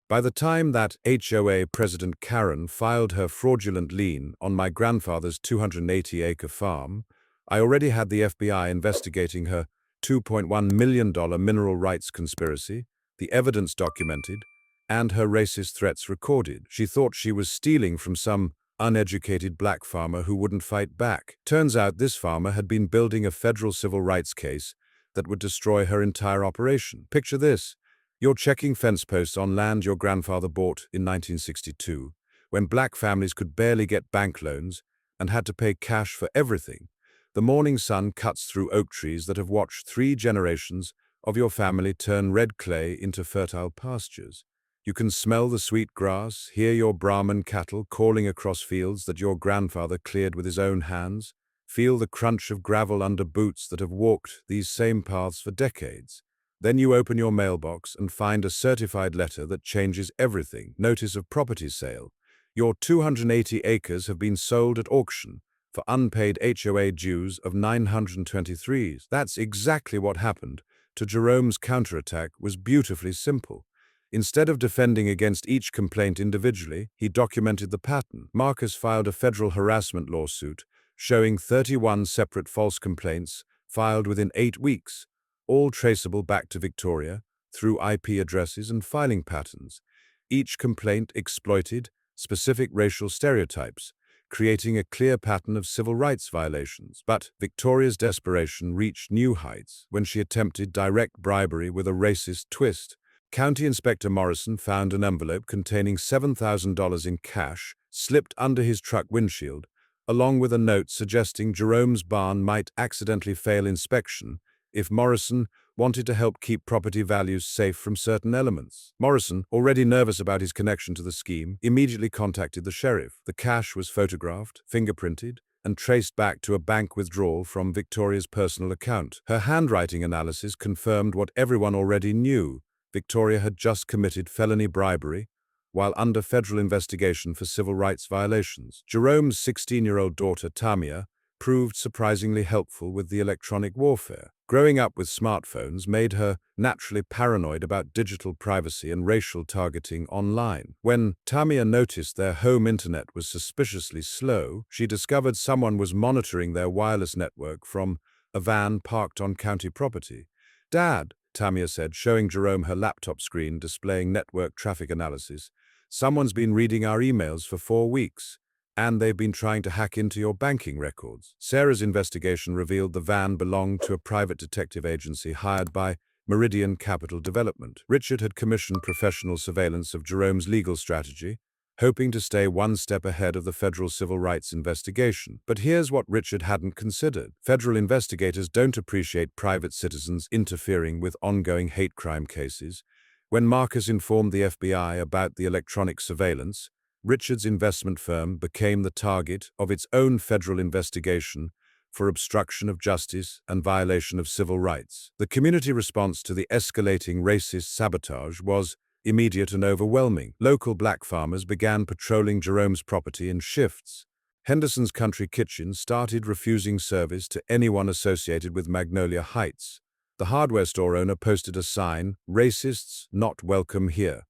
By the time that HOA President Karen filed her fraudulent lien on my grandfather's 280-acre farm, I already had the FBI investigating her $2.1 million mineral rights conspiracy, the evidence documented, and her racist threats recorded. She thought she was stealing from some uneducated black farmer who wouldn't fight back. Turns out this farmer had been building a federal civil rights case that would destroy her entire operation. Picture this. You're checking fence posts on land your grandfather bought in 1962, when black families could barely get bank loans and had to pay cash for everything. The morning sun cuts through oak trees that have watched 3 generations of your family turn red clay into fertile pastures. You can smell the sweet grass, hear your Brahman cattle calling across fields that your grandfather cleared with his own hands, feel the crunch of gravel under boots that have walked these same paths for decades. Then you open your mailbox and find a certified letter that changes everything. Notice of property sale. Your 280 acres have been sold at auction for unpaid HOA dues of $923. That's exactly what happened to Jerome's counterattack. Was beautifully simple. Instead of defending against each complaint individually, he documented the pattern. Marcus filed a federal harassment lawsuit showing 31 separate false complaints filed within 8 weeks. All traceable back to Victoria through IP addresses and filing patterns. Each complaint exploited specific racial stereotypes, creating a clear pattern of civil rights violations. But Victoria's desperation reached new heights when she attempted direct bribery with a racist twist. County Inspector Morrison found an envelope containing $7,000 in cash slipped under his truck windshield, along with a note suggesting Jerome's barn might accidentally fail inspection if Morrison wanted to help keep property values safe from certain elements. Morrison, already nervous about his connection to the scheme, immediately contacted the sheriff. The cash was photographed, fingerprinted, and traced back to a bank withdrawal from Victoria's personal account. Her handwriting analysis confirmed what everyone already knew. Victoria had just committed felony bribery while under federal investigation for civil rights violations. Jerome's 16-year-old daughter, Tamia, proved surprisingly helpful with the electronic warfare. Growing up with smartphones made her naturally paranoid about digital privacy and racial targeting online. When Tamia noticed their home internet was suspiciously slow, she discovered someone was monitoring their wireless network from a van parked on county property. "Dad," Tamia said, showing Jerome her laptop screen displaying network traffic analysis, "someone's been reading our emails for 4 weeks. And they've been trying to hack into your banking records." Sarah's investigation revealed the van belonged to a private detective agency hired by Meridian Capital Development. Richard had commissioned professional surveillance of Jerome's legal strategy, hoping to stay one step ahead of the federal civil rights investigation. But here's what Richard hadn't considered. Federal investigators don't appreciate private citizens interfering with ongoing hate crime cases. When Marcus informed the FBI about the electronic surveillance, Richard's investment firm became the target of its own federal investigation for obstruction of justice and violation of civil rights. The community response to the escalating racist sabotage was immediate and overwhelming. Local black farmers began patrolling Jerome's property in shifts. Henderson's Country Kitchen started refusing service to anyone associated with Magnolia Heights. The hardware store owner posted a sign, "Racists not welcome here."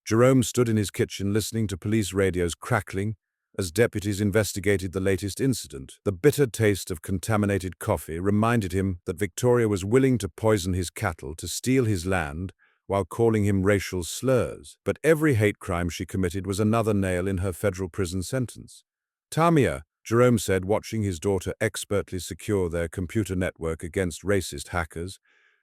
Jerome stood in his kitchen listening to police radios crackling as deputies investigated the latest incident. The bitter taste of contaminated coffee reminded him that Victoria was willing to poison his cattle to steal his land while calling him racial slurs. But every hate crime she committed was another nail in her federal prison sentence. "Tamia," Jerome said, watching his daughter expertly secure their computer network against racist hackers,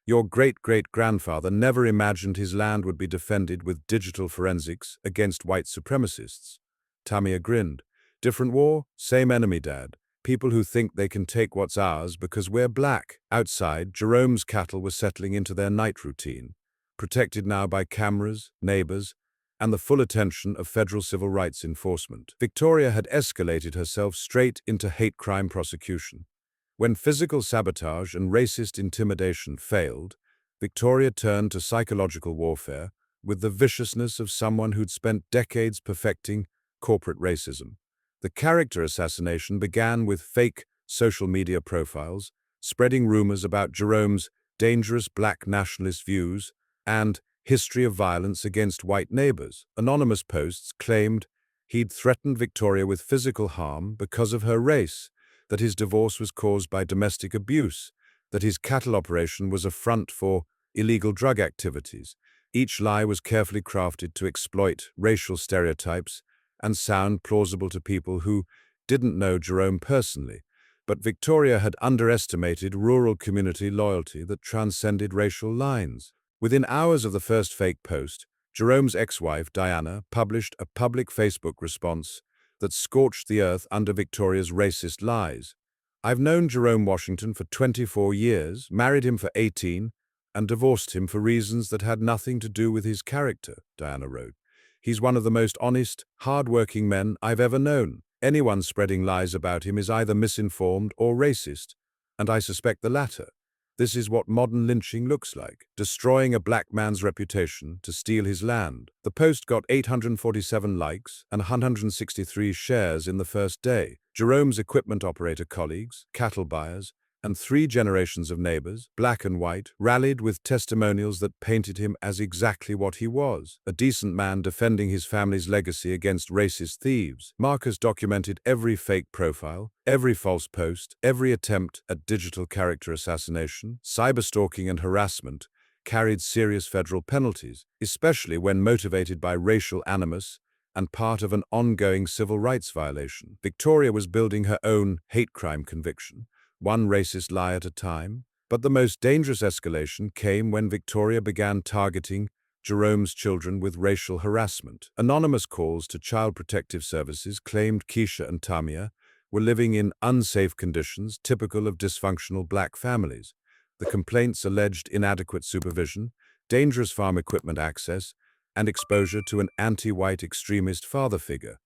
"your great-great-grandfather never imagined his land would be defended with digital forensics against white supremacists." Tamia grinned. "Different war, same enemy, Dad. People who think they can take what's ours because we're black." Outside, Jerome's cattle were settling into their night routine, protected now by cameras, neighbors, and the full attention of federal civil rights enforcement. Victoria had escalated herself straight into hate crime prosecution. When physical sabotage and racist intimidation failed, Victoria turned to psychological warfare with the viciousness of someone who'd spent decades perfecting corporate racism. The character assassination began with fake social media profiles, spreading rumors about Jerome's dangerous black nationalist views and history of violence against white neighbors. Anonymous posts claimed he'd threatened Victoria with physical harm because of her race, that his divorce was caused by domestic abuse, that his cattle operation was a front for illegal drug activities. Each lie was carefully crafted to exploit racial stereotypes and sound plausible to people who didn't know Jerome personally. But Victoria had underestimated rural community loyalty that transcended racial lines. Within hours of the first fake post, Jerome's ex-wife, Diana, published a public Facebook response that scorched the earth under Victoria's racist lies. "I've known Jerome Washington for 24 years, married him for 18, and divorced him for reasons that had nothing to do with his character," Diana wrote. "He's one of the most honest, hard-working men I've ever known. Anyone spreading lies about him is either misinformed or racist, and I suspect the latter. This is what modern lynching looks like, destroying a black man's reputation to steal his land." The post got 847 likes and 163 shares in the first day. Jerome's equipment operator colleagues, cattle buyers, and 3 generations of neighbors, black and white, rallied with testimonials that painted him as exactly what he was, a decent man defending his family's legacy against racist thieves. Marcus documented every fake profile, every false post, every attempt at digital character assassination. Cyberstalking and harassment carried serious federal penalties, especially when motivated by racial animus and part of an ongoing civil rights violation. Victoria was building her own hate crime conviction, one racist lie at a time, but the most dangerous escalation came when Victoria began targeting Jerome's children with racial harassment. Anonymous calls to Child Protective Services claimed Keisha and Tamia were living in unsafe conditions typical of dysfunctional black families. The complaints alleged inadequate supervision, dangerous farm equipment access, and exposure to an anti-white extremist father figure.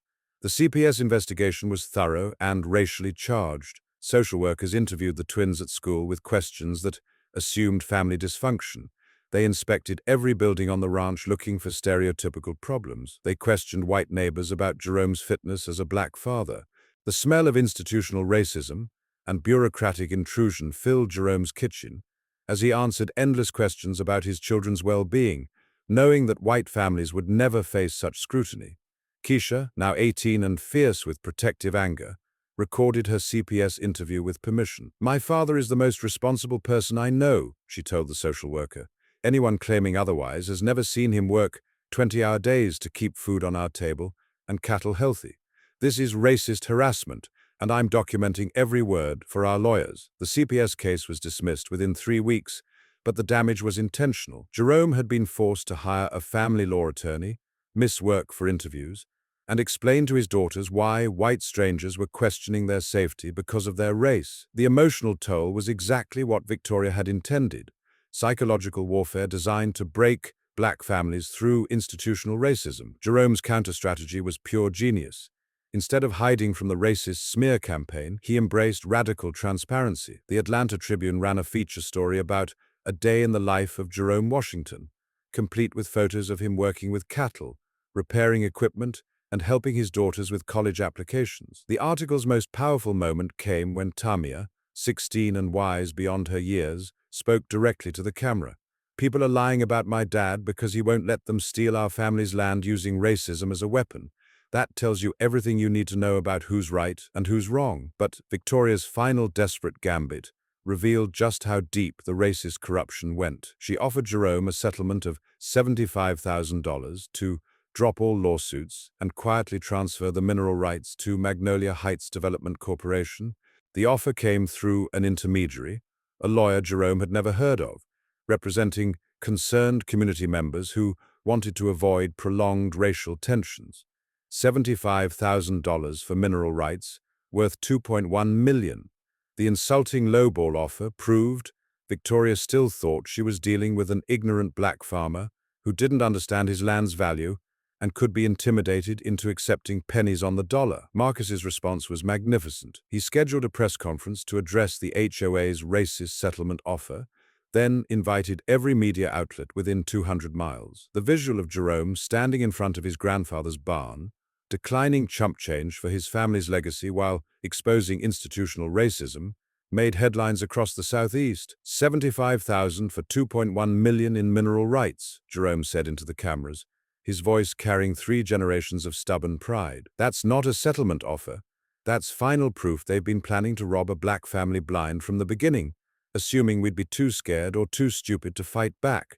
The CPS investigation was thorough and racially charged. Social workers interviewed the twins at school with questions that assumed family dysfunction. They inspected every building on the ranch looking for stereotypical problems. They questioned white neighbors about Jerome's fitness as a black father. The smell of institutional racism and bureaucratic intrusion filled Jerome's kitchen as he answered endless questions about his children's well-being, knowing that white families would never face such scrutiny. Keisha, now 18 and fierce with protective anger, recorded her CPS interview with permission. "My father is the most responsible person I know," she told the social worker. "Anyone claiming otherwise has never seen him work 20-hour days to keep food on our table and cattle healthy. This is racist harassment, and I'm documenting every word for our lawyers." The CPS case was dismissed within 3 weeks, but the damage was intentional. Jerome had been forced to hire a family law attorney, miss work for interviews, and explain to his daughters why white strangers were questioning their safety because of their race. The emotional toll was exactly what Victoria had intended: psychological warfare designed to break black families through institutional racism. Jerome's counter-strategy was pure genius. Instead of hiding from the racist smear campaign, he embraced radical transparency. The Atlanta Tribune ran a feature story about a day in the life of Jerome Washington, complete with photos of him working with cattle, repairing equipment, and helping his daughters with college applications. The article's most powerful moment came when Tamia, 16 and wise beyond her years, spoke directly to the camera. "People are lying about my dad because he won't let them steal our family's land using racism as a weapon. That tells you everything you need to know about who's right and who's wrong." But Victoria's final desperate gambit revealed just how deep the racist corruption went. She offered Jerome a settlement of $75,000 to drop all lawsuits and quietly transfer the mineral rights to Magnolia Heights Development Corporation. The offer came through an intermediary, a lawyer Jerome had never heard of, representing concerned community members who wanted to avoid prolonged racial tensions. $75,000 for mineral rights, worth $2.1 million. The insulting lowball offer proved Victoria still thought she was dealing with an ignorant black farmer who didn't understand his land's value and could be intimidated into accepting pennies on the dollar. Marcus's response was magnificent. He scheduled a press conference to address the HOA's racist settlement offer, then invited every media outlet within 200 miles. The visual of Jerome standing in front of his grandfather's barn, declining chump change for his family's legacy while exposing institutional racism, made headlines across the Southeast. 75,000 for 2.1 million in mineral rights, Jerome said into the cameras, his voice carrying 3 generations of stubborn pride. That's not a settlement offer. That's final proof they've been planning to rob a black family blind from the beginning, assuming we'd be too scared or too stupid to fight back.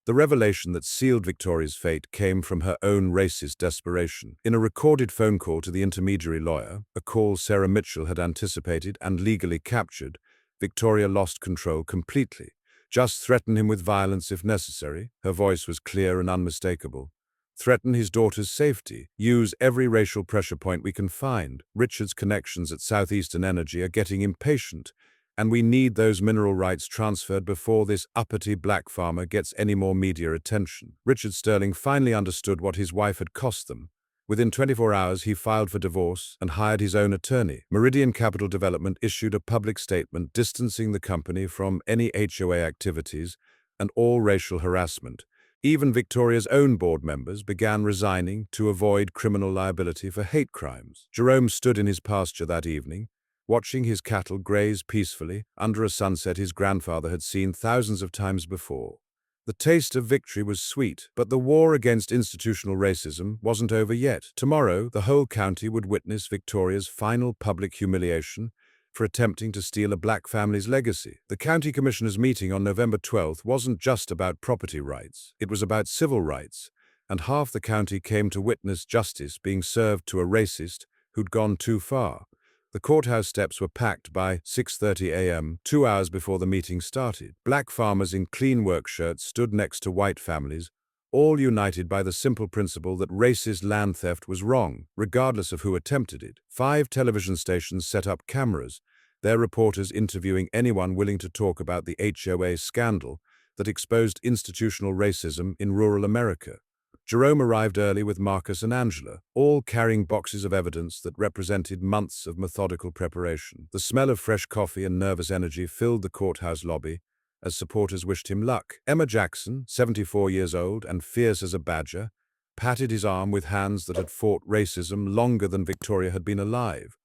The revelation that sealed Victoria's fate came from her own racist desperation. In a recorded phone call to the intermediary lawyer, a call Sarah Mitchell had anticipated and legally captured, Victoria lost control completely. Just threaten him with violence if necessary. Her voice was clear and unmistakable. Threaten his daughter's safety. Use every racial pressure point we can find. Richard's connections at Southeastern Energy are getting impatient, and we need those mineral rights transferred before this uppity black farmer gets any more media attention. Richard Sterling finally understood what his wife had cost them. Within 24 hours, he filed for divorce and hired his own attorney. Meridian Capital Development issued a public statement distancing the company from any HOA activities and all racial harassment. Even Victoria's own board members began resigning to avoid criminal liability for hate crimes. Jerome stood in his pasture that evening, watching his cattle graze peacefully under a sunset his grandfather had seen thousands of times before. The taste of victory was sweet, but the war against institutional racism wasn't over yet. Tomorrow, the whole county would witness Victoria's final public humiliation for attempting to steal a black family's legacy. The county commissioners' meeting on November 12th wasn't just about property rights. It was about civil rights, and half the county came to witness justice being served to a racist who'd gone too far. The courthouse steps were packed by 6:30 a.m., 2 hours before the meeting started. Black farmers in clean work shirts stood next to white families, all united by the simple principle that racist land theft was wrong, regardless of who attempted it. 5 television stations set up cameras, their reporters interviewing anyone willing to talk about the HOA scandal that exposed institutional racism in rural America. Jerome arrived early with Marcus and Angela, all carrying boxes of evidence that represented months of methodical preparation. The smell of fresh coffee and nervous energy filled the courthouse lobby as supporters wished him luck. Emma Jackson, 74 years old and fierce as a badger, patted his arm with hands that had fought racism longer than Victoria had been alive.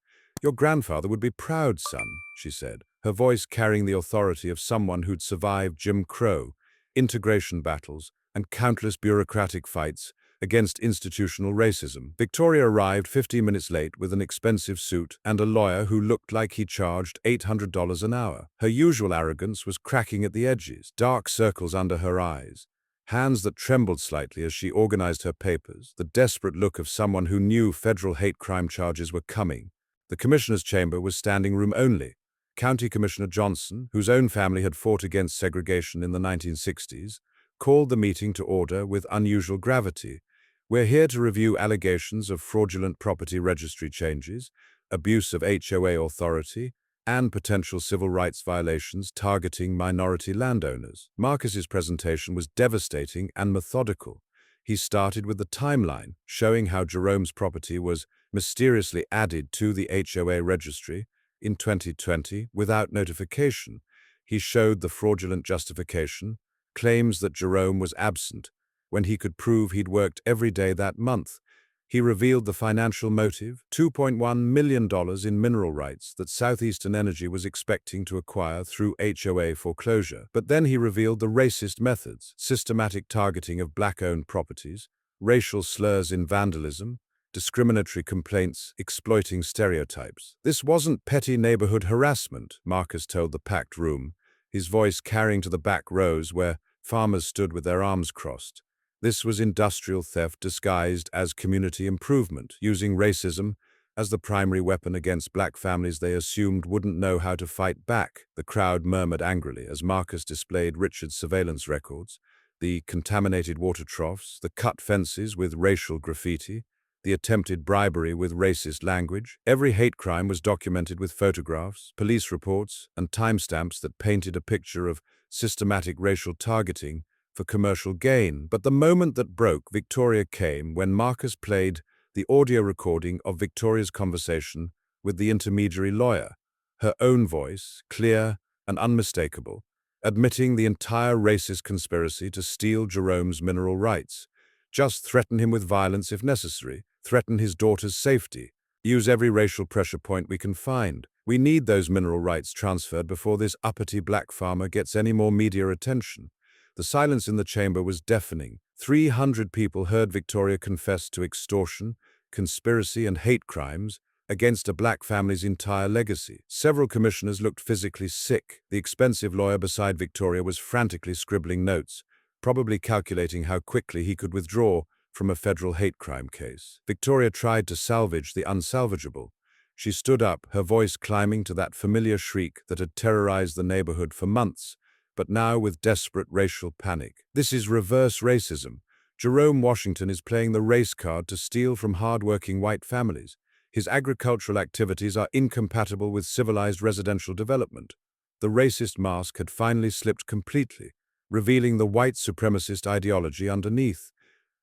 "Your grandfather would be proud, son," she said, her voice carrying the authority of someone who'd survived Jim Crow, integration battles, and countless bureaucratic fights against institutional racism. Victoria arrived 15 minutes late with an expensive suit and a lawyer who looked like he charged $800 an hour. Her usual arrogance was cracking at the edges, dark circles under her eyes, hands that trembled slightly as she organized her papers, the desperate look of someone who knew federal hate crime charges were coming. The commissioner's chamber was standing room only. County Commissioner Johnson, whose own family had fought against segregation in the 1960s, called the meeting to order with unusual gravity. "We're here to review allegations of fraudulent property registry changes, abuse of HOA authority, and potential civil rights violations targeting minority landowners." Marcus's presentation was devastating and methodical. He started with the timeline, showing how Jerome's property was mysteriously added to the HOA registry in 2020 without notification. He showed the fraudulent justification, claims that Jerome was absent when he could prove he'd worked every day that month. He revealed the financial motive, $2.1 million in mineral rights that Southeastern Energy was expecting to acquire through HOA foreclosure. But then he revealed the racist methods, systematic targeting of black-owned properties, racial slurs in vandalism, discriminatory complaints exploiting stereotypes. "This wasn't petty neighborhood harassment," Marcus told the packed room, his voice carrying to the back rows where farmers stood with their arms crossed. "This was industrial theft disguised as community improvement, using racism as the primary weapon against black families they assumed wouldn't know how to fight back." The crowd murmured angrily as Marcus displayed Richard's surveillance records, the contaminated water troughs, the cut fences with racial graffiti, the attempted bribery with racist language. Every hate crime was documented with photographs, police reports, and timestamps that painted a picture of systematic racial targeting for commercial gain. But the moment that broke Victoria came when Marcus played the audio recording of Victoria's conversation with the intermediary lawyer, her own voice, clear and unmistakable, admitting the entire racist conspiracy to steal Jerome's mineral rights. "Just threaten him with violence if necessary, threaten his daughter's safety, use every racial pressure point we can find." We need those mineral rights transferred before this uppity black farmer gets any more media attention." The silence in the chamber was deafening. 300 people heard Victoria confess to extortion, conspiracy, and hate crimes against a black family's entire legacy. Several commissioners looked physically sick. The expensive lawyer beside Victoria was frantically scribbling notes, probably calculating how quickly he could withdraw from a federal hate crime case. Victoria tried to salvage the unsalvageable. She stood up, her voice climbing to that familiar shriek that had terrorized the neighborhood for months, but now with desperate racial panic. "This is reverse racism. Jerome Washington is playing the race card to steal from hard-working white families. His agricultural activities are incompatible with civilized residential development." The racist mask had finally slipped completely, revealing the white supremacist ideology underneath.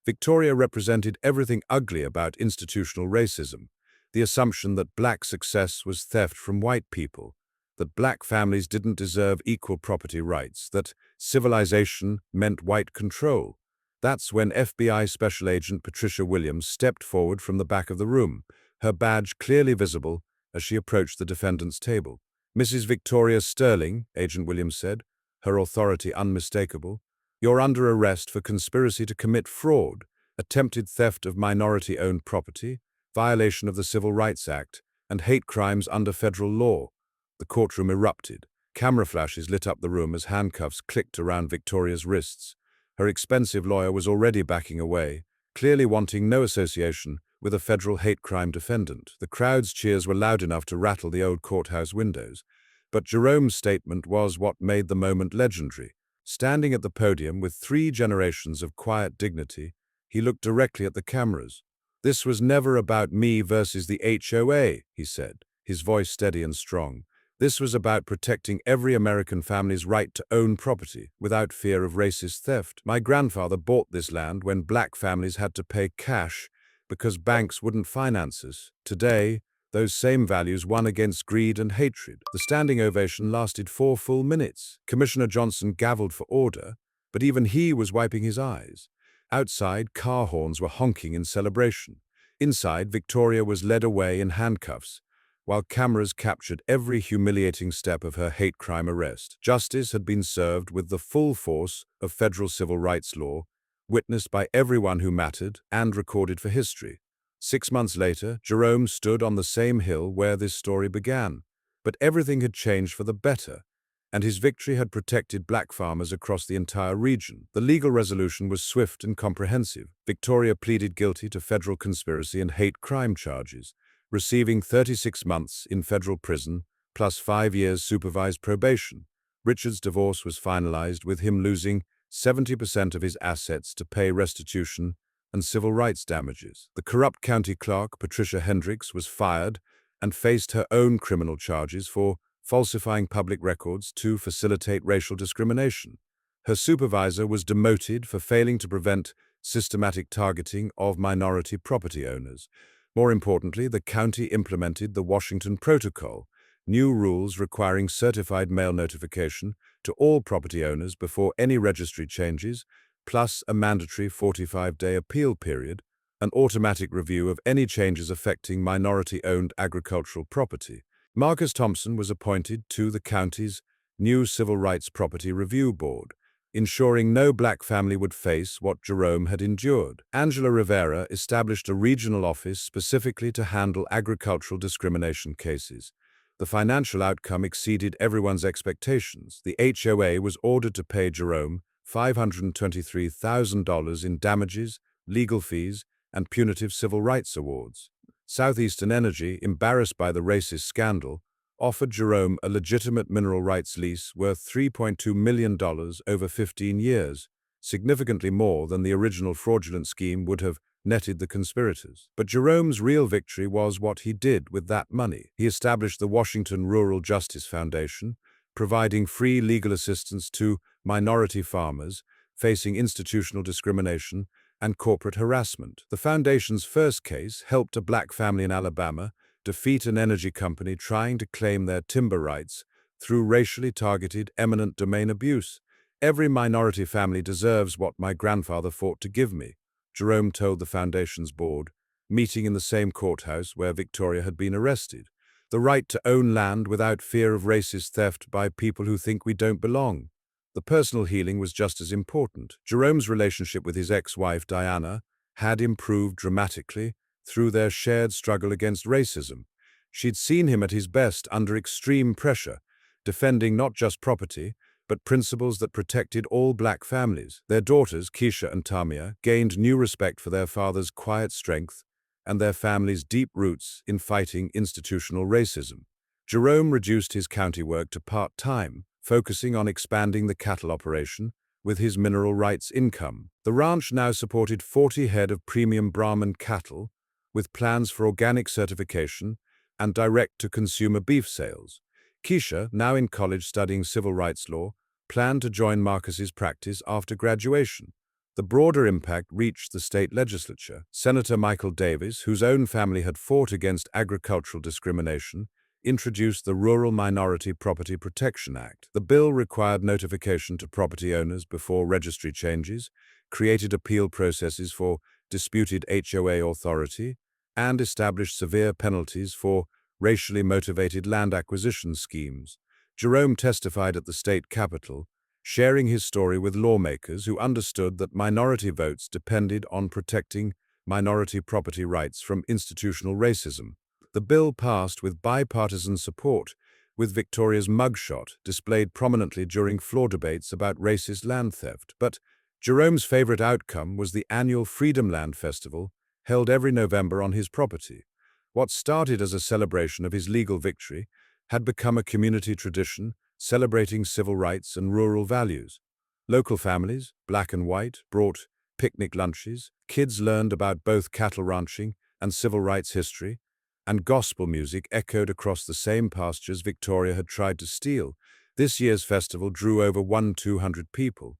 Victoria represented everything ugly about institutional racism: the assumption that black success was theft from white people, that black families didn't deserve equal property rights, that civilization meant white control. That's when FBI Special Agent Patricia Williams stepped forward from the back of the room, her badge clearly visible as she approached the defendant's table. "Mrs. Victoria Sterling," Agent Williams said, her authority unmistakable, "you're under arrest for conspiracy to commit fraud, attempted theft of minority-owned property, violation of the Civil Rights Act, and hate crimes under federal law." The courtroom erupted. Camera flashes lit up the room as handcuffs clicked around Victoria's wrists. Her expensive lawyer was already backing away, clearly wanting no association with a federal hate crime defendant. The crowd's cheers were loud enough to rattle the old courthouse windows. But Jerome's statement was what made the moment legendary. Standing at the podium with 3 generations of quiet dignity, he looked directly at the cameras. "This was never about me versus the HOA," he said, his voice steady and strong. "This was about protecting every American family's right to own property without fear of racist theft. My grandfather bought this land when black families had to pay cash because banks wouldn't finance us. Today, those same values won against greed and hatred." The standing ovation lasted 4 full minutes. Commissioner Johnson gavelled for order, but even he was wiping his eyes. Outside, car horns were honking in celebration. Inside, Victoria was led away in handcuffs, while cameras captured every humiliating step of her hate crime arrest. Justice had been served with the full force of federal civil rights law, witnessed by everyone who mattered and recorded for history. 6 months later, Jerome stood on the same hill where this story began. But everything had changed for the better, and his victory had protected black farmers across the entire region. The legal resolution was swift and comprehensive. Victoria pleaded guilty to federal conspiracy and hate crime charges, receiving 36 months in federal prison, plus 5 years supervised probation. Richard's divorce was finalized, with him losing 70% of his assets to pay restitution and civil rights damages. The corrupt county clerk, Patricia Hendricks, was fired and faced her own criminal charges for falsifying public records to facilitate racial discrimination. Her supervisor was demoted for failing to prevent systematic targeting of minority property owners. More importantly, the county implemented the Washington Protocol, new rules requiring certified mail notification to all property owners before any registry changes, plus a mandatory 45-day appeal period, an automatic review of any changes affecting minority-owned agricultural property. Marcus Thompson was appointed to the county's new Civil Rights Property Review Board, ensuring no black family would face what Jerome had endured. Angela Rivera established a regional office specifically to handle agricultural discrimination cases. The financial outcome exceeded everyone's expectations. The HOA was ordered to pay Jerome $523,000 in damages, legal fees, and punitive civil rights awards. Southeastern Energy, embarrassed by the racist scandal, offered Jerome a legitimate mineral rights lease worth $3.2 million over 15 years, significantly more than the original fraudulent scheme would have netted the conspirators. But Jerome's real victory was what he did with that money. He established the Washington Rural Justice Foundation, providing free legal assistance to minority farmers facing institutional discrimination and corporate harassment. The foundation's first case helped a black family in Alabama defeat an energy company trying to claim their timber rights through racially targeted eminent domain abuse. "Every minority family deserves what my grandfather fought to give me," Jerome told the foundation's board, meeting in the same courthouse where Victoria had been arrested. the right to own land without fear of racist theft by people who think we don't belong. The personal healing was just as important. Jerome's relationship with his ex-wife, Diana, had improved dramatically through their shared struggle against racism. She'd seen him at his best under extreme pressure, defending not just property, but principles that protected all black families. Their daughters, Keisha and Tamia, gained new respect for their father's quiet strength and their family's deep roots in fighting institutional racism. Jerome reduced his county work to part-time, focusing on expanding the cattle operation with his mineral rights income. The ranch now supported 40 head of premium Brahman cattle, with plans for organic certification and direct-to-consumer beef sales. Keisha, now in college studying civil rights law, planned to join Marcus's practice after graduation. The broader impact reached the state legislature. Senator Michael Davis, whose own family had fought against agricultural discrimination, introduced the Rural Minority Property Protection Act. The bill required notification to property owners before registry changes, created appeal processes for disputed HOA authority, and established severe penalties for racially motivated land acquisition schemes. Jerome testified at the state capitol, sharing his story with lawmakers who understood that minority votes depended on protecting minority property rights from institutional racism. The bill passed with bipartisan support, with Victoria's mugshot displayed prominently during floor debates about racist land theft. But Jerome's favorite outcome was the annual Freedom Land Festival, held every November on his property. What started as a celebration of his legal victory had become a community tradition, celebrating civil rights and rural values. Local families, black and white, brought picnic lunches, kids learned about both cattle ranching and civil rights history, and gospel music echoed across the same pastures Victoria had tried to steal. This year's festival drew over 1,200 people.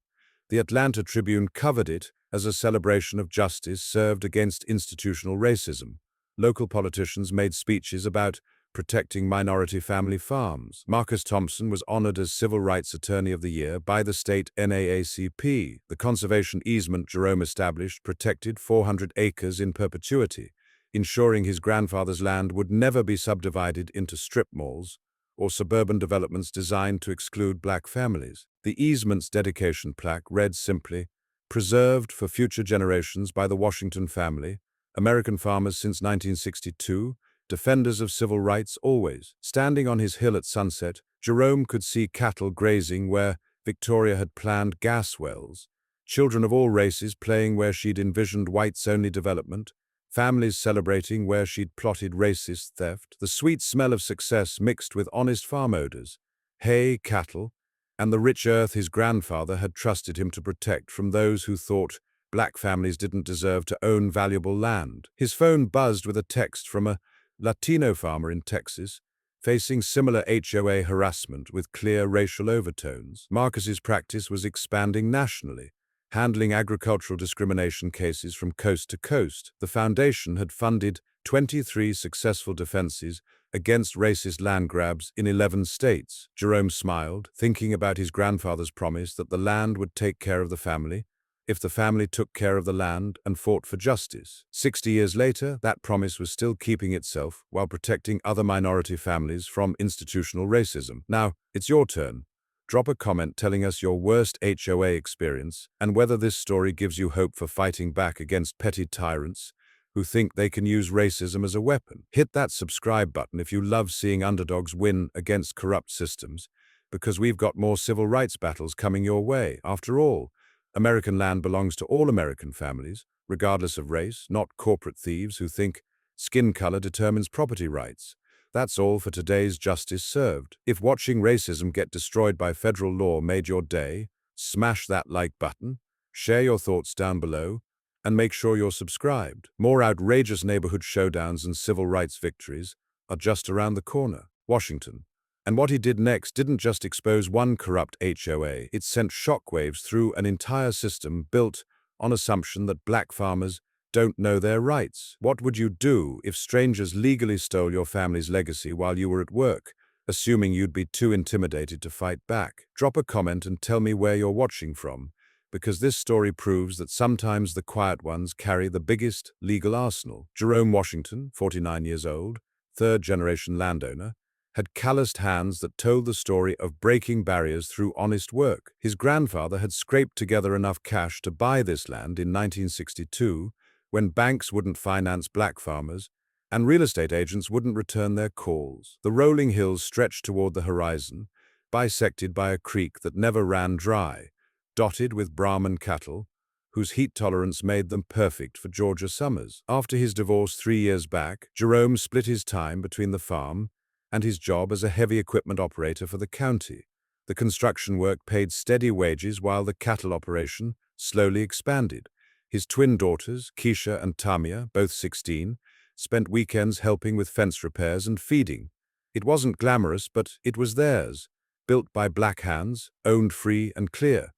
The Atlanta Tribune covered it as a celebration of justice served against institutional racism. Local politicians made speeches about protecting minority family farms. Marcus Thompson was honored as Civil Rights Attorney of the Year by the state NAACP. The conservation easement Jerome established protected 400 acres in perpetuity, ensuring his grandfather's land would never be subdivided into strip malls or suburban developments designed to exclude black families. The easement's dedication plaque read simply, "Preserved for future generations by the Washington family, American farmers since 1962, defenders of civil rights always." Standing on his hill at sunset, Jerome could see cattle grazing where Victoria had planned gas wells, children of all races playing where she'd envisioned whites-only development, families celebrating where she'd plotted racist theft. The sweet smell of success mixed with honest farm odors, hay, cattle, and the rich earth his grandfather had trusted him to protect from those who thought black families didn't deserve to own valuable land. His phone buzzed with a text from a Latino farmer in Texas, facing similar HOA harassment with clear racial overtones. Marcus's practice was expanding nationally, handling agricultural discrimination cases from coast to coast. The foundation had funded 23 successful defenses against racist land grabs in 11 states. Jerome smiled, thinking about his grandfather's promise that the land would take care of the family if the family took care of the land and fought for justice. 60 years later, that promise was still keeping itself while protecting other minority families from institutional racism. Now, it's your turn. Drop a comment telling us your worst HOA experience and whether this story gives you hope for fighting back against petty tyrants who think they can use racism as a weapon. Hit that subscribe button if you love seeing underdogs win against corrupt systems, because we've got more civil rights battles coming your way. After all, American land belongs to all American families, regardless of race, not corporate thieves who think skin color determines property rights. That's all for today's Justice Served. If watching racism get destroyed by federal law made your day, smash that like button, share your thoughts down below, and make sure you're subscribed. More outrageous neighborhood showdowns and civil rights victories are just around the corner. Washington. And what he did next didn't just expose one corrupt HOA, it sent shockwaves through an entire system built on assumption that black farmers don't know their rights. What would you do if strangers legally stole your family's legacy while you were at work, assuming you'd be too intimidated to fight back? Drop a comment and tell me where you're watching from, because this story proves that sometimes the quiet ones carry the biggest legal arsenal. Jerome Washington, 49 years old, third-generation landowner, had calloused hands that told the story of breaking barriers through honest work. His grandfather had scraped together enough cash to buy this land in 1962, when banks wouldn't finance black farmers and real estate agents wouldn't return their calls. The rolling hills stretched toward the horizon, bisected by a creek that never ran dry, dotted with Brahman cattle, whose heat tolerance made them perfect for Georgia summers. After his divorce 3 years back, Jerome split his time between the farm and his job as a heavy equipment operator for the county. The construction work paid steady wages while the cattle operation slowly expanded. His twin daughters, Keisha and Tamia, both 16, spent weekends helping with fence repairs and feeding. It wasn't glamorous, but it was theirs, built by black hands, owned free and clear.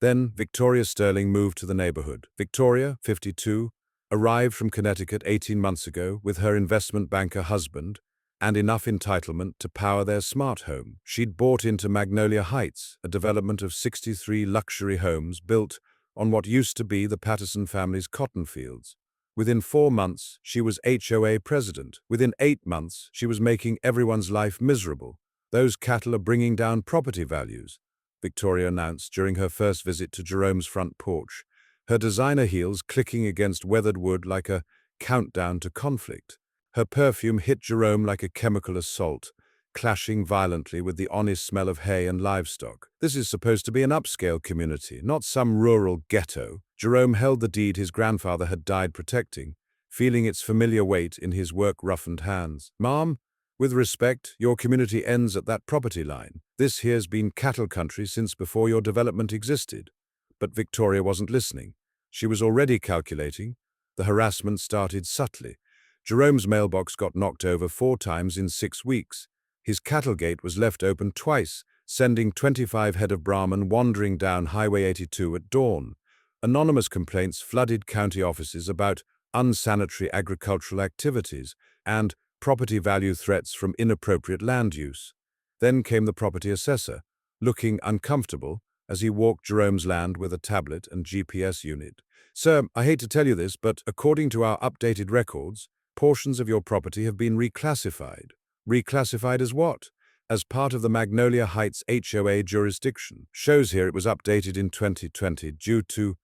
Then Victoria Sterling moved to the neighborhood. Victoria, 52, arrived from Connecticut 18 months ago with her investment banker husband and enough entitlement to power their smart home. She'd bought into Magnolia Heights, a development of 63 luxury homes built on what used to be the Patterson family's cotton fields. Within 4 months, she was HOA president. Within 8 months, she was making everyone's life miserable. Those cattle are bringing down property values, Victoria announced during her first visit to Jerome's front porch, her designer heels clicking against weathered wood like a countdown to conflict. Her perfume hit Jerome like a chemical assault, clashing violently with the honest smell of hay and livestock. This is supposed to be an upscale community, not some rural ghetto. Jerome held the deed his grandfather had died protecting, feeling its familiar weight in his work-roughened hands. "Mom, with respect, your community ends at that property line. This here's been cattle country since before your development existed." But Victoria wasn't listening. She was already calculating. The harassment started subtly. Jerome's mailbox got knocked over 4 times in 6 weeks. His cattle gate was left open twice, sending 25 head of Brahman wandering down Highway 82 at dawn. Anonymous complaints flooded county offices about unsanitary agricultural activities and property value threats from inappropriate land use. Then came the property assessor, looking uncomfortable as he walked Jerome's land with a tablet and GPS unit. "Sir, I hate to tell you this, but according to our updated records, portions of your property have been reclassified." Reclassified as what? As part of the Magnolia Heights HOA jurisdiction. Shows here it was updated in 2020 due to,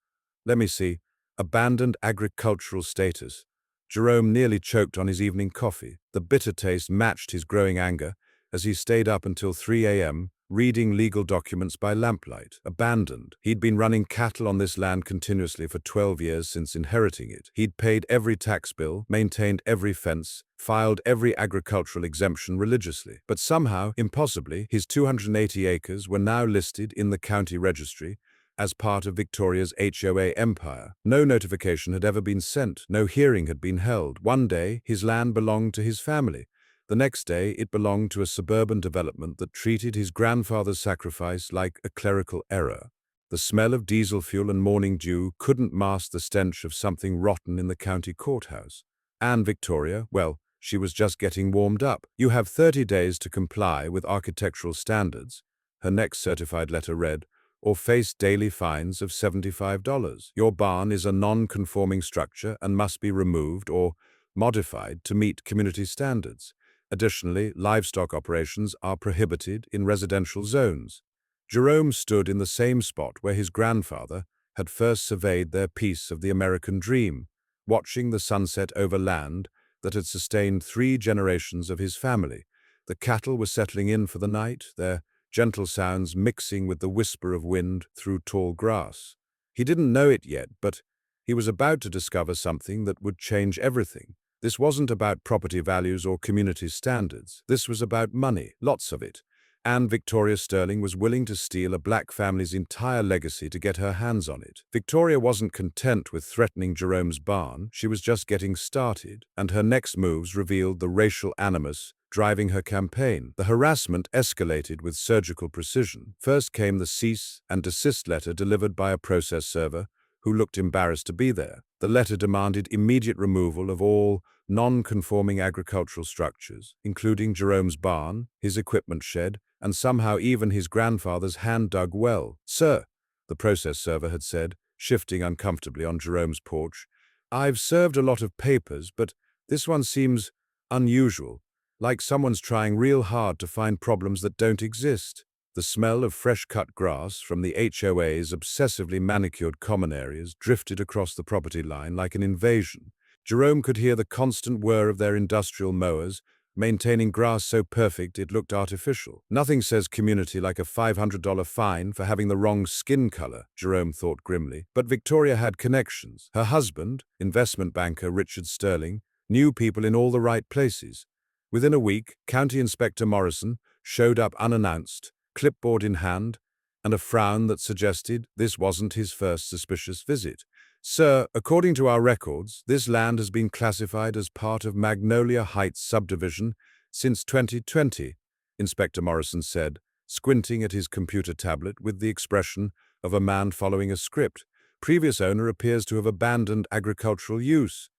let me see, abandoned agricultural status. Jerome nearly choked on his evening coffee. The bitter taste matched his growing anger as he stayed up until 3 a.m., reading legal documents by lamplight. Abandoned. He'd been running cattle on this land continuously for 12 years since inheriting it. He'd paid every tax bill, maintained every fence, filed every agricultural exemption religiously. But somehow, impossibly, his 280 acres were now listed in the county registry as part of Victoria's HOA empire. No notification had ever been sent, no hearing had been held. One day, his land belonged to his family. The next day, it belonged to a suburban development that treated his grandfather's sacrifice like a clerical error. The smell of diesel fuel and morning dew couldn't mask the stench of something rotten in the county courthouse. And Victoria, well, she was just getting warmed up. "You have 30 days to comply with architectural standards," her next certified letter read, "or face daily fines of $75. Your barn is a non-conforming structure and must be removed or modified to meet community standards. Additionally, livestock operations are prohibited in residential zones." Jerome stood in the same spot where his grandfather had first surveyed their piece of the American dream, watching the sunset over land that had sustained 3 generations of his family. The cattle were settling in for the night, their gentle sounds mixing with the whisper of wind through tall grass. He didn't know it yet, but he was about to discover something that would change everything. This wasn't about property values or community standards. This was about money, lots of it. And Victoria Sterling was willing to steal a black family's entire legacy to get her hands on it. Victoria wasn't content with threatening Jerome's barn. She was just getting started, and her next moves revealed the racial animus driving her campaign. The harassment escalated with surgical precision. First came the cease and desist letter delivered by a process server who looked embarrassed to be there. The letter demanded immediate removal of all non-conforming agricultural structures, including Jerome's barn, his equipment shed, and somehow even his grandfather's hand-dug well. "Sir," the process server had said, shifting uncomfortably on Jerome's porch, "I've served a lot of papers, but this one seems unusual. like someone's trying real hard to find problems that don't exist. The smell of fresh-cut grass from the HOA's obsessively manicured common areas drifted across the property line like an invasion. Jerome could hear the constant whir of their industrial mowers, maintaining grass so perfect it looked artificial. Nothing says community like a $500 fine for having the wrong skin color, Jerome thought grimly. But Victoria had connections. Her husband, investment banker Richard Sterling, knew people in all the right places. Within a week, County Inspector Morrison showed up unannounced, clipboard in hand, and a frown that suggested this wasn't his first suspicious visit. "Sir, according to our records, this land has been classified as part of Magnolia Heights subdivision since 2020, Inspector Morrison said, squinting at his computer tablet with the expression of a man following a script. Previous owner appears to have abandoned agricultural use.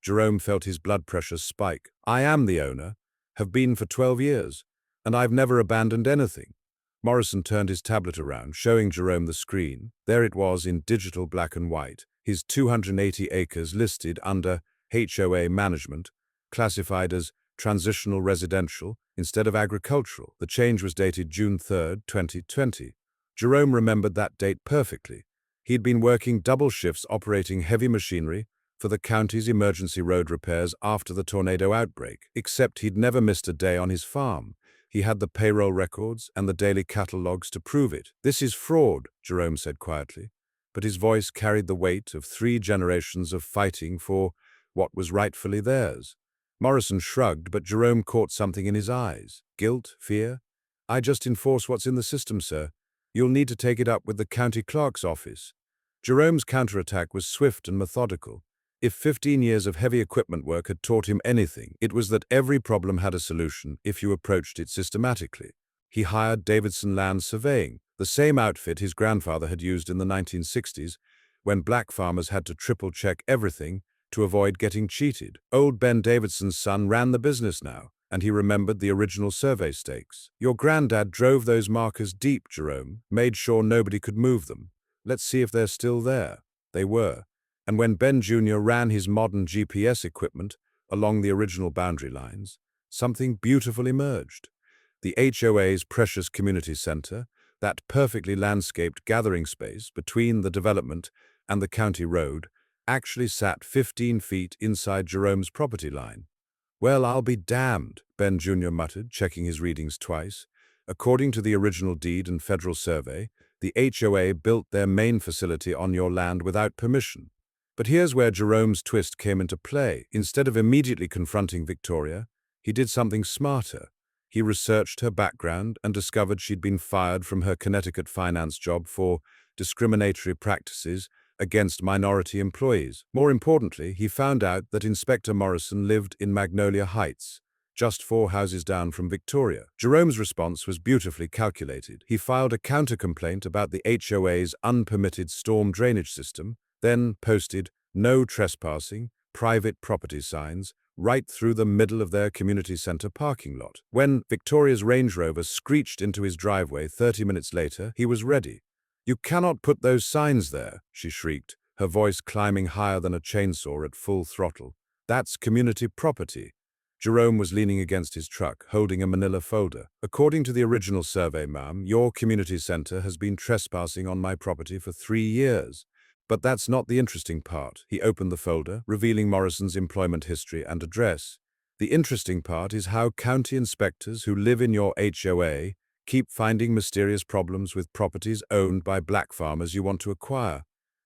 Jerome felt his blood pressure spike. "I am the owner, have been for 12 years, and I've never abandoned anything." Morrison turned his tablet around, showing Jerome the screen. There it was in digital black and white, his 280 acres listed under HOA management, classified as transitional residential instead of agricultural. The change was dated June 3, 2020. Jerome remembered that date perfectly. He'd been working double shifts operating heavy machinery for the county's emergency road repairs after the tornado outbreak, except he'd never missed a day on his farm. He had the payroll records and the daily cattle logs to prove it. "This is fraud," Jerome said quietly, but his voice carried the weight of 3 generations of fighting for what was rightfully theirs. Morrison shrugged, but Jerome caught something in his eyes. Guilt? Fear? "I just enforce what's in the system, sir. You'll need to take it up with the county clerk's office." Jerome's counterattack was swift and methodical. If 15 years of heavy equipment work had taught him anything, it was that every problem had a solution if you approached it systematically. He hired Davidson Land Surveying, the same outfit his grandfather had used in the 1960s, when black farmers had to triple-check everything to avoid getting cheated. Old Ben Davidson's son ran the business now, and he remembered the original survey stakes. "Your granddad drove those markers deep, Jerome, made sure nobody could move them. Let's see if they're still there." They were. And when Ben Jr. ran his modern GPS equipment along the original boundary lines, something beautiful emerged. The HOA's precious community center, that perfectly landscaped gathering space between the development and the county road, actually sat 15 feet inside Jerome's property line. "Well, I'll be damned," Ben Jr. muttered, checking his readings twice. According to the original deed and federal survey, the HOA built their main facility on your land without permission. But here's where Jerome's twist came into play. Instead of immediately confronting Victoria, he did something smarter. He researched her background and discovered she'd been fired from her Connecticut finance job for discriminatory practices against minority employees. More importantly, he found out that Inspector Morrison lived in Magnolia Heights, just 4 houses down from Victoria. Jerome's response was beautifully calculated. He filed a counter-complaint about the HOA's unpermitted storm drainage system, then posted "No trespassing, private property" signs right through the middle of their community center parking lot. When Victoria's Range Rover screeched into his driveway 30 minutes later, he was ready. "You cannot put those signs there," she shrieked, her voice climbing higher than a chainsaw at full throttle. "That's community property." Jerome was leaning against his truck, holding a manila folder. "According to the original survey, ma'am, your community center has been trespassing on my property for 3 years. But that's not the interesting part." He opened the folder, revealing Morrison's employment history and address. "The interesting part is how county inspectors who live in your HOA keep finding mysterious problems with properties owned by black farmers you want to acquire."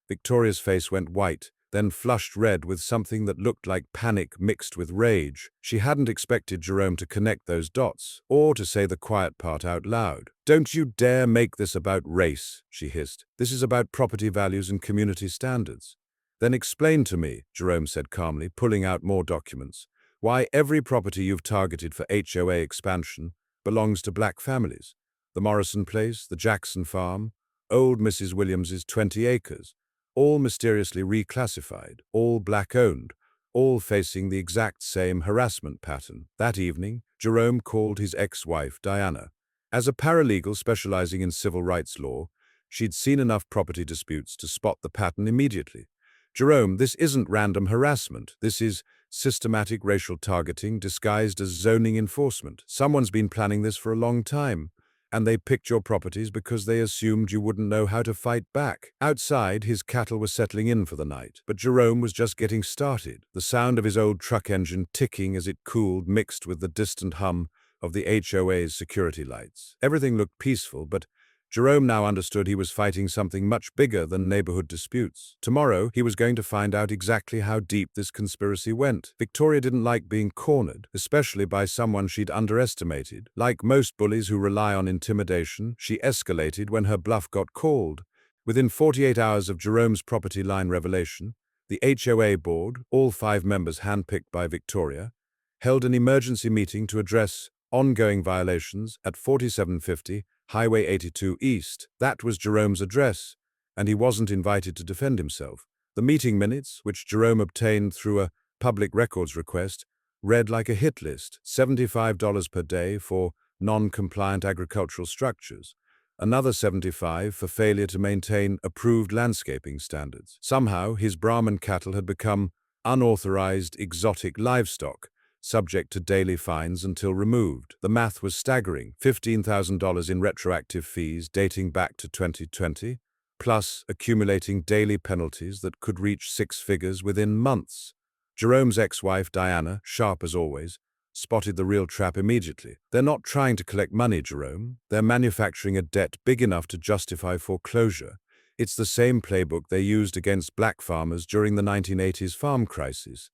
Victoria's face went white, then flushed red with something that looked like panic mixed with rage. She hadn't expected Jerome to connect those dots, or to say the quiet part out loud. "Don't you dare make this about race," she hissed. "This is about property values and community standards." "Then explain to me," Jerome said calmly, pulling out more documents, "why every property you've targeted for HOA expansion belongs to black families. The Morrison place, the Jackson farm, old Mrs. Williams's 20 acres. All mysteriously reclassified, all black-owned, all facing the exact same harassment pattern." That evening, Jerome called his ex-wife, Diana. As a paralegal specializing in civil rights law, she'd seen enough property disputes to spot the pattern immediately. "Jerome, this isn't random harassment. This is Systematic racial targeting disguised as zoning enforcement. Someone's been planning this for a long time, and they picked your properties because they assumed you wouldn't know how to fight back. Outside, his cattle were settling in for the night, but Jerome was just getting started. The sound of his old truck engine ticking as it cooled mixed with the distant hum of the HOA's security lights. Everything looked peaceful, but Jerome now understood he was fighting something much bigger than neighborhood disputes. Tomorrow, he was going to find out exactly how deep this conspiracy went. Victoria didn't like being cornered, especially by someone she'd underestimated. Like most bullies who rely on intimidation, she escalated when her bluff got called. Within 48 hours of Jerome's property line revelation, the HOA board, all 5 members handpicked by Victoria, held an emergency meeting to address ongoing violations at 4750 Highway 82 East. That was Jerome's address, and he wasn't invited to defend himself. The meeting minutes, which Jerome obtained through a public records request, read like a hit list: $75 per day for non-compliant agricultural structures, another $75 for failure to maintain approved landscaping standards. Somehow, his Brahman cattle had become unauthorized exotic livestock, subject to daily fines until removed. The math was staggering: $15,000 in retroactive fees dating back to 2020, plus accumulating daily penalties that could reach 6 figures within months. Jerome's ex-wife, Diana, sharp as always, spotted the real trap immediately. They're not trying to collect money, Jerome. They're manufacturing a debt big enough to justify foreclosure. It's the same playbook they used against black farmers during the 1980s farm crisis.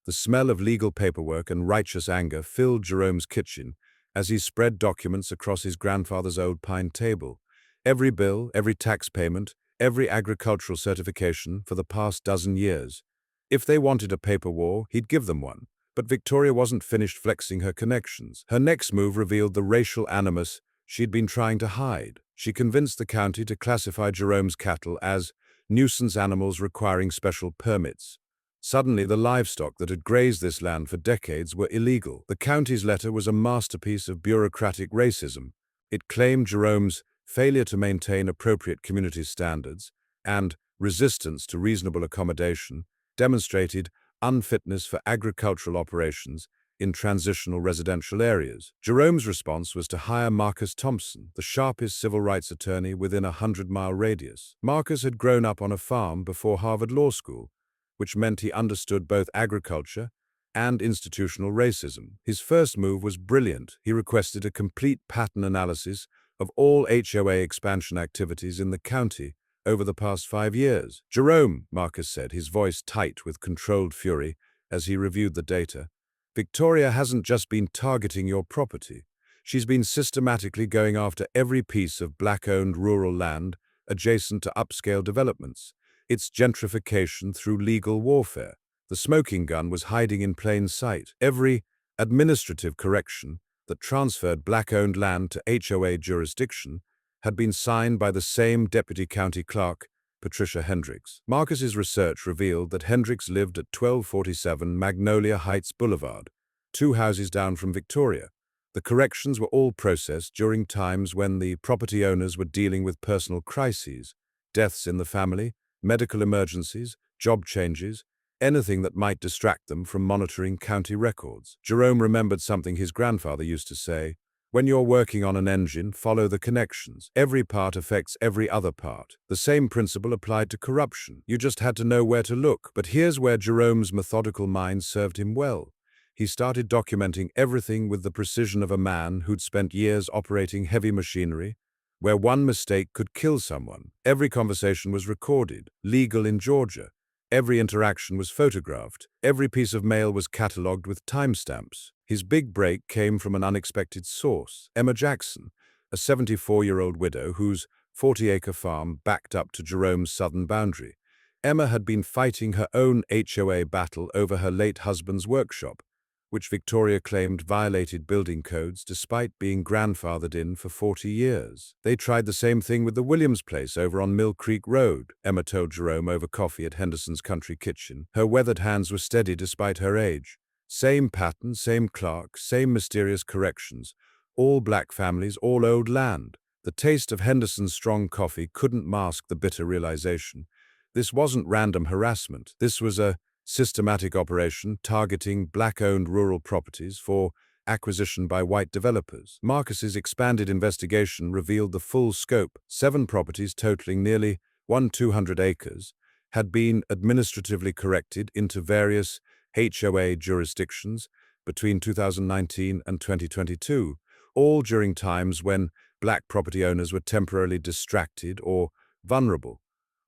The smell of legal paperwork and righteous anger filled Jerome's kitchen as he spread documents across his grandfather's old pine table. Every bill, every tax payment, every agricultural certification for the past dozen years. If they wanted a paper war, he'd give them one. But Victoria wasn't finished flexing her connections. Her next move revealed the racial animus she'd been trying to hide. She convinced the county to classify Jerome's cattle as nuisance animals requiring special permits. Suddenly, the livestock that had grazed this land for decades were illegal. The county's letter was a masterpiece of bureaucratic racism. It claimed Jerome's failure to maintain appropriate community standards and resistance to reasonable accommodation demonstrated unfitness for agricultural operations in transitional residential areas. Jerome's response was to hire Marcus Thompson, the sharpest civil rights attorney within a 100-mile radius. Marcus had grown up on a farm before Harvard Law School, which meant he understood both agriculture and institutional racism. His first move was brilliant. He requested a complete pattern analysis of all HOA expansion activities in the county over the past 5 years. "Jerome," Marcus said, his voice tight with controlled fury as he reviewed the data, "Victoria hasn't just been targeting your property. She's been systematically going after every piece of black-owned rural land adjacent to upscale developments. It's gentrification through legal warfare. The smoking gun was hiding in plain sight. Every administrative correction that transferred black-owned land to HOA jurisdiction had been signed by the same deputy county clerk, Patricia Hendricks. Marcus's research revealed that Hendricks lived at 1247 Magnolia Heights Boulevard, 2 houses down from Victoria. The corrections were all processed during times when the property owners were dealing with personal crises, deaths in the family, medical emergencies, job changes, anything that might distract them from monitoring county records. Jerome remembered something his grandfather used to say: "When you're working on an engine, follow the connections. Every part affects every other part." The same principle applied to corruption. You just had to know where to look. But here's where Jerome's methodical mind served him well. He started documenting everything with the precision of a man who'd spent years operating heavy machinery, where one mistake could kill someone. Every conversation was recorded, legal in Georgia. Every interaction was photographed. Every piece of mail was catalogued with timestamps. His big break came from an unexpected source: Emma Jackson, a 74-year-old widow whose 40-acre farm backed up to Jerome's southern boundary. Emma had been fighting her own HOA battle over her late husband's workshop, which Victoria claimed violated building codes despite being grandfathered in for 40 years. They tried the same thing with the Williams place over on Mill Creek Road, Emma told Jerome over coffee at Henderson's Country Kitchen. Her weathered hands were steady despite her age. Same pattern, same clerk, same mysterious corrections. All black families, all old land. The taste of Henderson's strong coffee couldn't mask the bitter realization. This wasn't random harassment. This was a systematic operation targeting black-owned rural properties for acquisition by white developers. Marcus's expanded investigation revealed the full scope. 7 properties totaling nearly 1,200 acres had been administratively corrected into various HOA jurisdictions between 2019 and 2022, all during times when black property owners were temporarily distracted or vulnerable.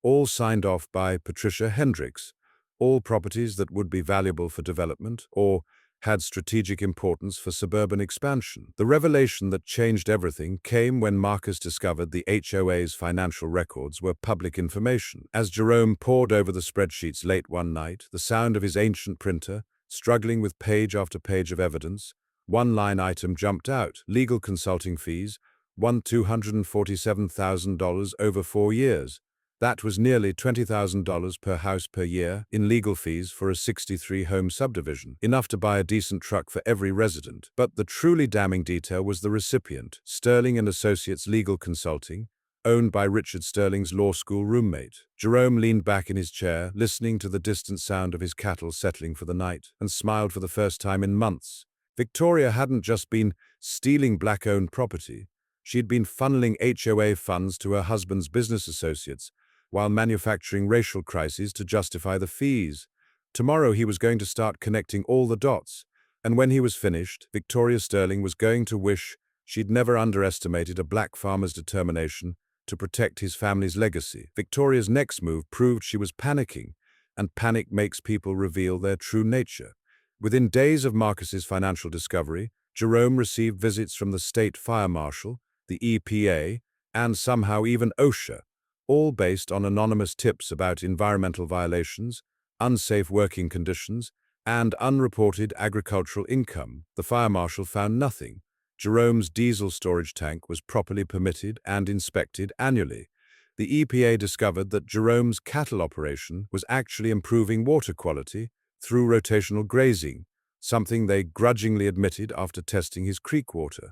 All signed off by Patricia Hendricks. All properties that would be valuable for development or had strategic importance for suburban expansion. The revelation that changed everything came when Marcus discovered the HOA's financial records were public information. As Jerome pored over the spreadsheets late one night, the sound of his ancient printer, struggling with page after page of evidence, one line item jumped out: legal consulting fees, $247,000 over 4 years. That was nearly $20,000 per house per year in legal fees for a 63-home subdivision, enough to buy a decent truck for every resident. But the truly damning detail was the recipient, Sterling and Associates Legal Consulting, owned by Richard Sterling's law school roommate. Jerome leaned back in his chair, listening to the distant sound of his cattle settling for the night, and smiled for the first time in months. Victoria hadn't just been stealing black-owned property. She had been funneling HOA funds to her husband's business associates, while manufacturing racial crises to justify the fees. Tomorrow he was going to start connecting all the dots, and when he was finished, Victoria Sterling was going to wish she'd never underestimated a black farmer's determination to protect his family's legacy. Victoria's next move proved she was panicking, and panic makes people reveal their true nature. Within days of Marcus's financial discovery, Jerome received visits from the state fire marshal, the EPA, and somehow even OSHA, all based on anonymous tips about environmental violations, unsafe working conditions, and unreported agricultural income. The fire marshal found nothing. Jerome's diesel storage tank was properly permitted and inspected annually. The EPA discovered that Jerome's cattle operation was actually improving water quality through rotational grazing, something they grudgingly admitted after testing his creek water.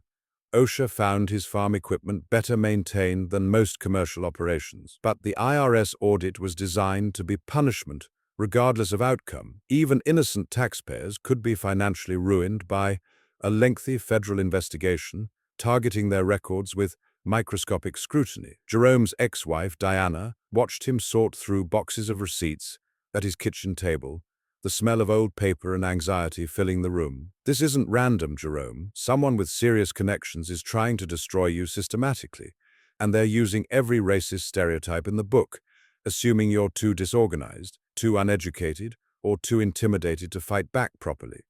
OSHA found his farm equipment better maintained than most commercial operations. But the IRS audit was designed to be punishment, regardless of outcome. Even innocent taxpayers could be financially ruined by a lengthy federal investigation, targeting their records with microscopic scrutiny. Jerome's ex-wife, Diana, watched him sort through boxes of receipts at his kitchen table, the smell of old paper and anxiety filling the room. This isn't random, Jerome. Someone with serious connections is trying to destroy you systematically, and they're using every racist stereotype in the book, assuming you're too disorganized, too uneducated, or too intimidated to fight back properly.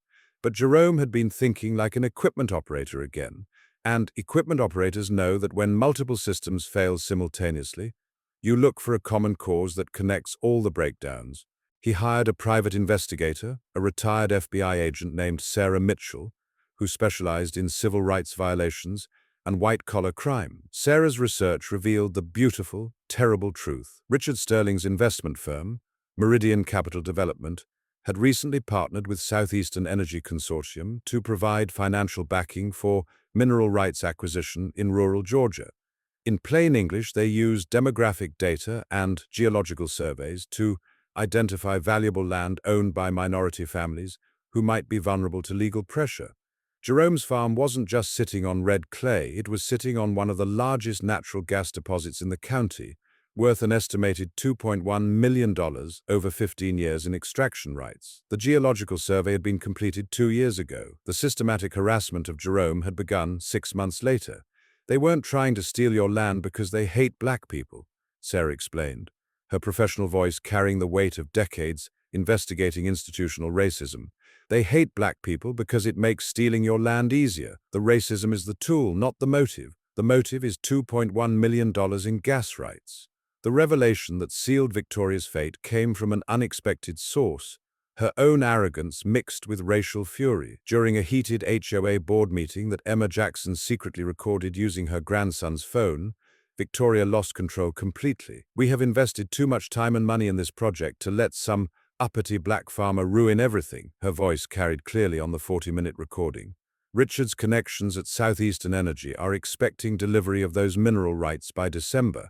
But Jerome had been thinking like an equipment operator again, and equipment operators know that when multiple systems fail simultaneously, you look for a common cause that connects all the breakdowns. He hired a private investigator, a retired FBI agent named Sarah Mitchell, who specialized in civil rights violations and white-collar crime. Sarah's research revealed the beautiful, terrible truth. Richard Sterling's investment firm, Meridian Capital Development, had recently partnered with Southeastern Energy Consortium to provide financial backing for mineral rights acquisition in rural Georgia. In plain English, they used demographic data and geological surveys to identify valuable land owned by minority families who might be vulnerable to legal pressure. Jerome's farm wasn't just sitting on red clay, it was sitting on one of the largest natural gas deposits in the county, worth an estimated $2.1 million over 15 years in extraction rights. The geological survey had been completed 2 years ago. The systematic harassment of Jerome had begun 6 months later. They weren't trying to steal your land because they hate black people, Sarah explained, her professional voice carrying the weight of decades investigating institutional racism. They hate black people because it makes stealing your land easier. The racism is the tool, not the motive. The motive is $2.1 million in gas rights. The revelation that sealed Victoria's fate came from an unexpected source, her own arrogance mixed with racial fury. During a heated HOA board meeting that Emma Jackson secretly recorded using her grandson's phone, Victoria lost control completely. "We have invested too much time and money in this project to let some uppity black farmer ruin everything," her voice carried clearly on the 40-minute recording. "Richard's connections at Southeastern Energy are expecting delivery of those mineral rights by December,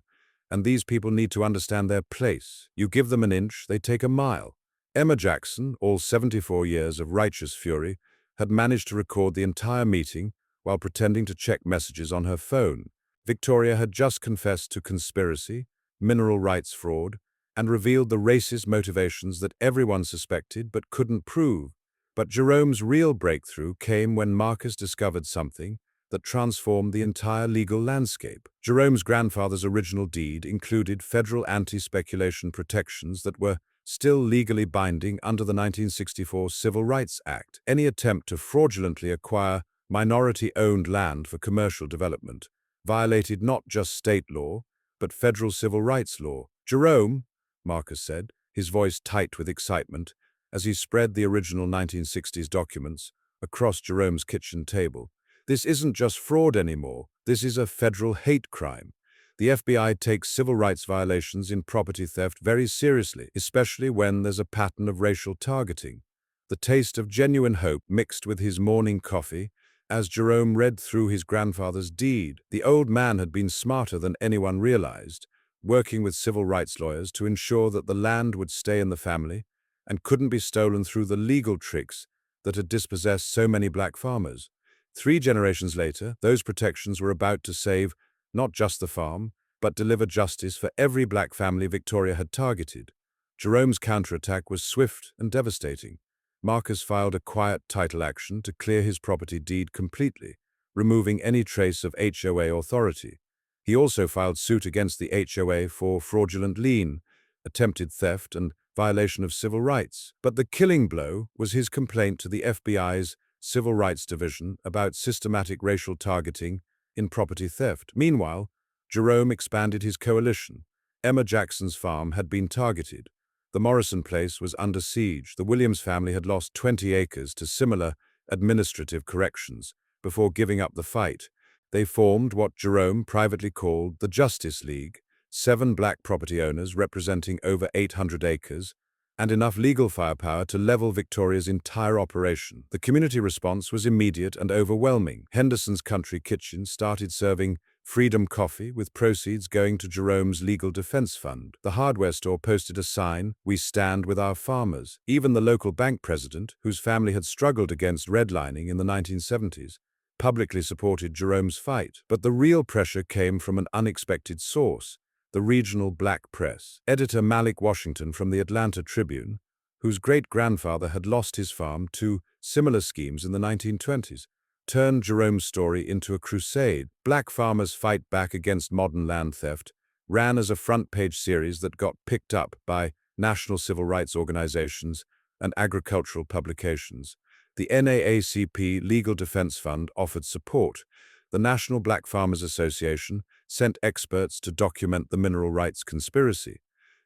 and these people need to understand their place. You give them an inch, they take a mile. Emma Jackson, all 74 years of righteous fury, had managed to record the entire meeting while pretending to check messages on her phone. Victoria had just confessed to conspiracy, mineral rights fraud, and revealed the racist motivations that everyone suspected but couldn't prove. But Jerome's real breakthrough came when Marcus discovered something that transformed the entire legal landscape. Jerome's grandfather's original deed included federal anti-speculation protections that were still legally binding under the 1964 Civil Rights Act. Any attempt to fraudulently acquire minority-owned land for commercial development violated not just state law, but federal civil rights law. "Jerome," Marcus said, his voice tight with excitement, as he spread the original 1960s documents across Jerome's kitchen table. "This isn't just fraud anymore. This is a federal hate crime. The FBI takes civil rights violations in property theft very seriously, especially when there's a pattern of racial targeting." The taste of genuine hope mixed with his morning coffee as Jerome read through his grandfather's deed. The old man had been smarter than anyone realized, working with civil rights lawyers to ensure that the land would stay in the family and couldn't be stolen through the legal tricks that had dispossessed so many black farmers. 3 generations later, those protections were about to save not just the farm, but deliver justice for every black family Victoria had targeted. Jerome's counterattack was swift and devastating. Marcus filed a quiet title action to clear his property deed completely, removing any trace of HOA authority. He also filed suit against the HOA for fraudulent lien, attempted theft, and violation of civil rights. But the killing blow was his complaint to the FBI's Civil Rights Division about systematic racial targeting in property theft. Meanwhile, Jerome expanded his coalition. Emma Jackson's farm had been targeted. The Morrison place was under siege. The Williams family had lost 20 acres to similar administrative corrections before giving up the fight. They formed what Jerome privately called the Justice League, 7 black property owners representing over 800 acres, and enough legal firepower to level Victoria's entire operation. The community response was immediate and overwhelming. Henderson's Country Kitchen started serving Freedom Coffee, with proceeds going to Jerome's legal defense fund. The hardware store posted a sign, "We stand with our farmers." Even the local bank president, whose family had struggled against redlining in the 1970s, publicly supported Jerome's fight. But the real pressure came from an unexpected source: the regional black press. Editor Malik Washington from the Atlanta Tribune, whose great-grandfather had lost his farm to similar schemes in the 1920s, turned Jerome's story into a crusade. "Black Farmers Fight Back Against Modern Land Theft" ran as a front-page series that got picked up by national civil rights organizations and agricultural publications. The NAACP Legal Defense Fund offered support. The National Black Farmers Association sent experts to document the mineral rights conspiracy.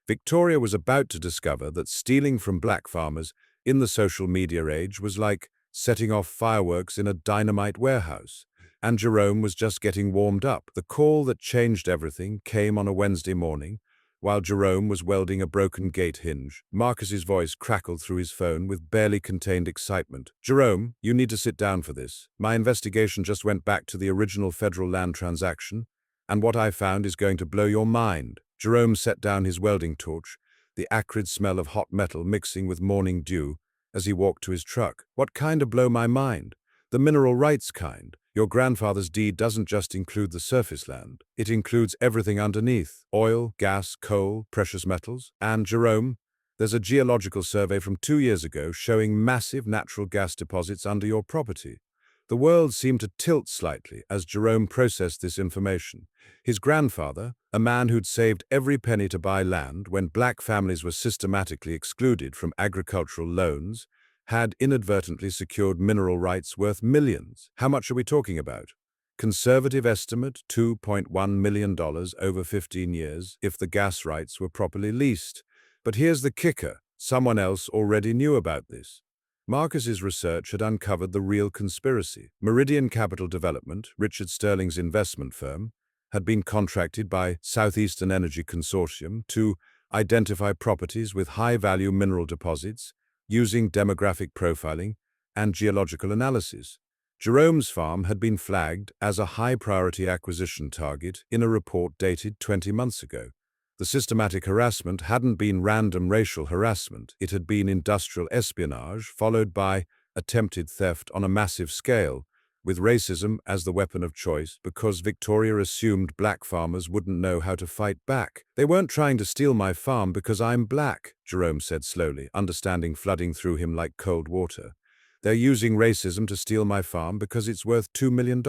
Victoria was about to discover that stealing from black farmers in the social media age was like setting off fireworks in a dynamite warehouse. And Jerome was just getting warmed up. The call that changed everything came on a Wednesday morning, while Jerome was welding a broken gate hinge. Marcus's voice crackled through his phone with barely contained excitement. "Jerome, you need to sit down for this. My investigation just went back to the original federal land transaction, and what I found is going to blow your mind." Jerome set down his welding torch, the acrid smell of hot metal mixing with morning dew, as he walked to his truck. "What kind of blow my mind?" "The mineral rights kind. Your grandfather's deed doesn't just include the surface land. It includes everything underneath: oil, gas, coal, precious metals. And, Jerome, there's a geological survey from 2 years ago showing massive natural gas deposits under your property." The world seemed to tilt slightly as Jerome processed this information. His grandfather, a man who'd saved every penny to buy land when black families were systematically excluded from agricultural loans, had inadvertently secured mineral rights worth millions. How much are we talking about? Conservative estimate, $2.1 million over 15 years if the gas rights were properly leased. But here's the kicker: someone else already knew about this. Marcus's research had uncovered the real conspiracy. Meridian Capital Development, Richard Sterling's investment firm, had been contracted by Southeastern Energy Consortium to identify properties with high-value mineral deposits using demographic profiling and geological analysis. Jerome's farm had been flagged as a high-priority acquisition target in a report dated 20 months ago. The systematic harassment hadn't been random racial harassment, it had been industrial espionage, followed by attempted theft on a massive scale, with racism as the weapon of choice because Victoria assumed black farmers wouldn't know how to fight back. "They weren't trying to steal my farm because I'm black," Jerome said slowly, understanding flooding through him like cold water. "They're using racism to steal my farm because it's worth $2 million.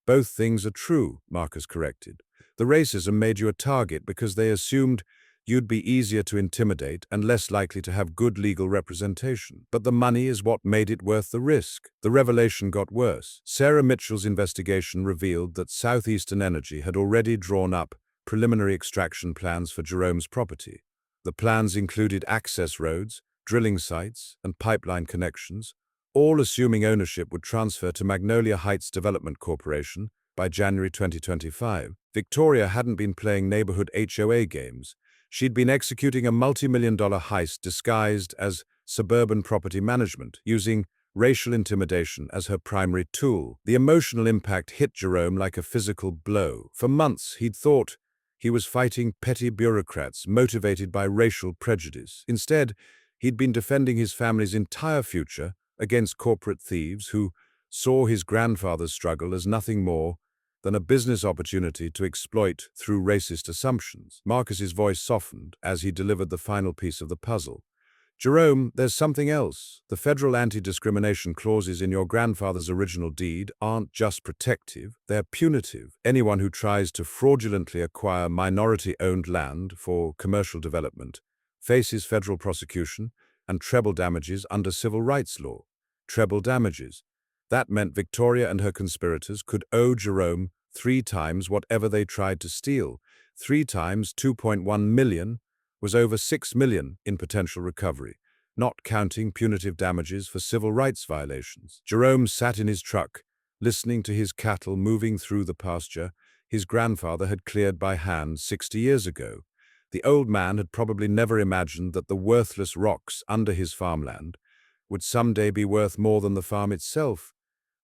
Both things are true," Marcus corrected. "The racism made you a target because they assumed you'd be easier to intimidate and less likely to have good legal representation. But the money is what made it worth the risk." The revelation got worse. Sarah Mitchell's investigation revealed that Southeastern Energy had already drawn up preliminary extraction plans for Jerome's property. The plans included access roads, drilling sites, and pipeline connections, all assuming ownership would transfer to Magnolia Heights Development Corporation by January 2025. Victoria hadn't been playing neighborhood HOA games. She'd been executing a multi-million-dollar heist disguised as suburban property management, using racial intimidation as her primary tool. The emotional impact hit Jerome like a physical blow. For months, he'd thought he was fighting petty bureaucrats motivated by racial prejudice. Instead, he'd been defending his family's entire future against corporate thieves who saw his grandfather's struggle as nothing more than a business opportunity to exploit through racist assumptions. Marcus's voice softened as he delivered the final piece of the puzzle. "Jerome, there's something else. The federal anti-discrimination clauses in your grandfather's original deed aren't just protective, they're punitive. Anyone who tries to fraudulently acquire minority-owned land for commercial development faces federal prosecution and treble damages under civil rights law." Treble damages. That meant Victoria and her conspirators could owe Jerome 3 times whatever they tried to steal. 3 times 2.1 million was over 6 million in potential recovery, not counting punitive damages for civil rights violations. Jerome sat in his truck, listening to his cattle moving through the pasture his grandfather had cleared by hand 60 years ago. The old man had probably never imagined that the worthless rocks under his farmland would someday be worth more than the farm itself.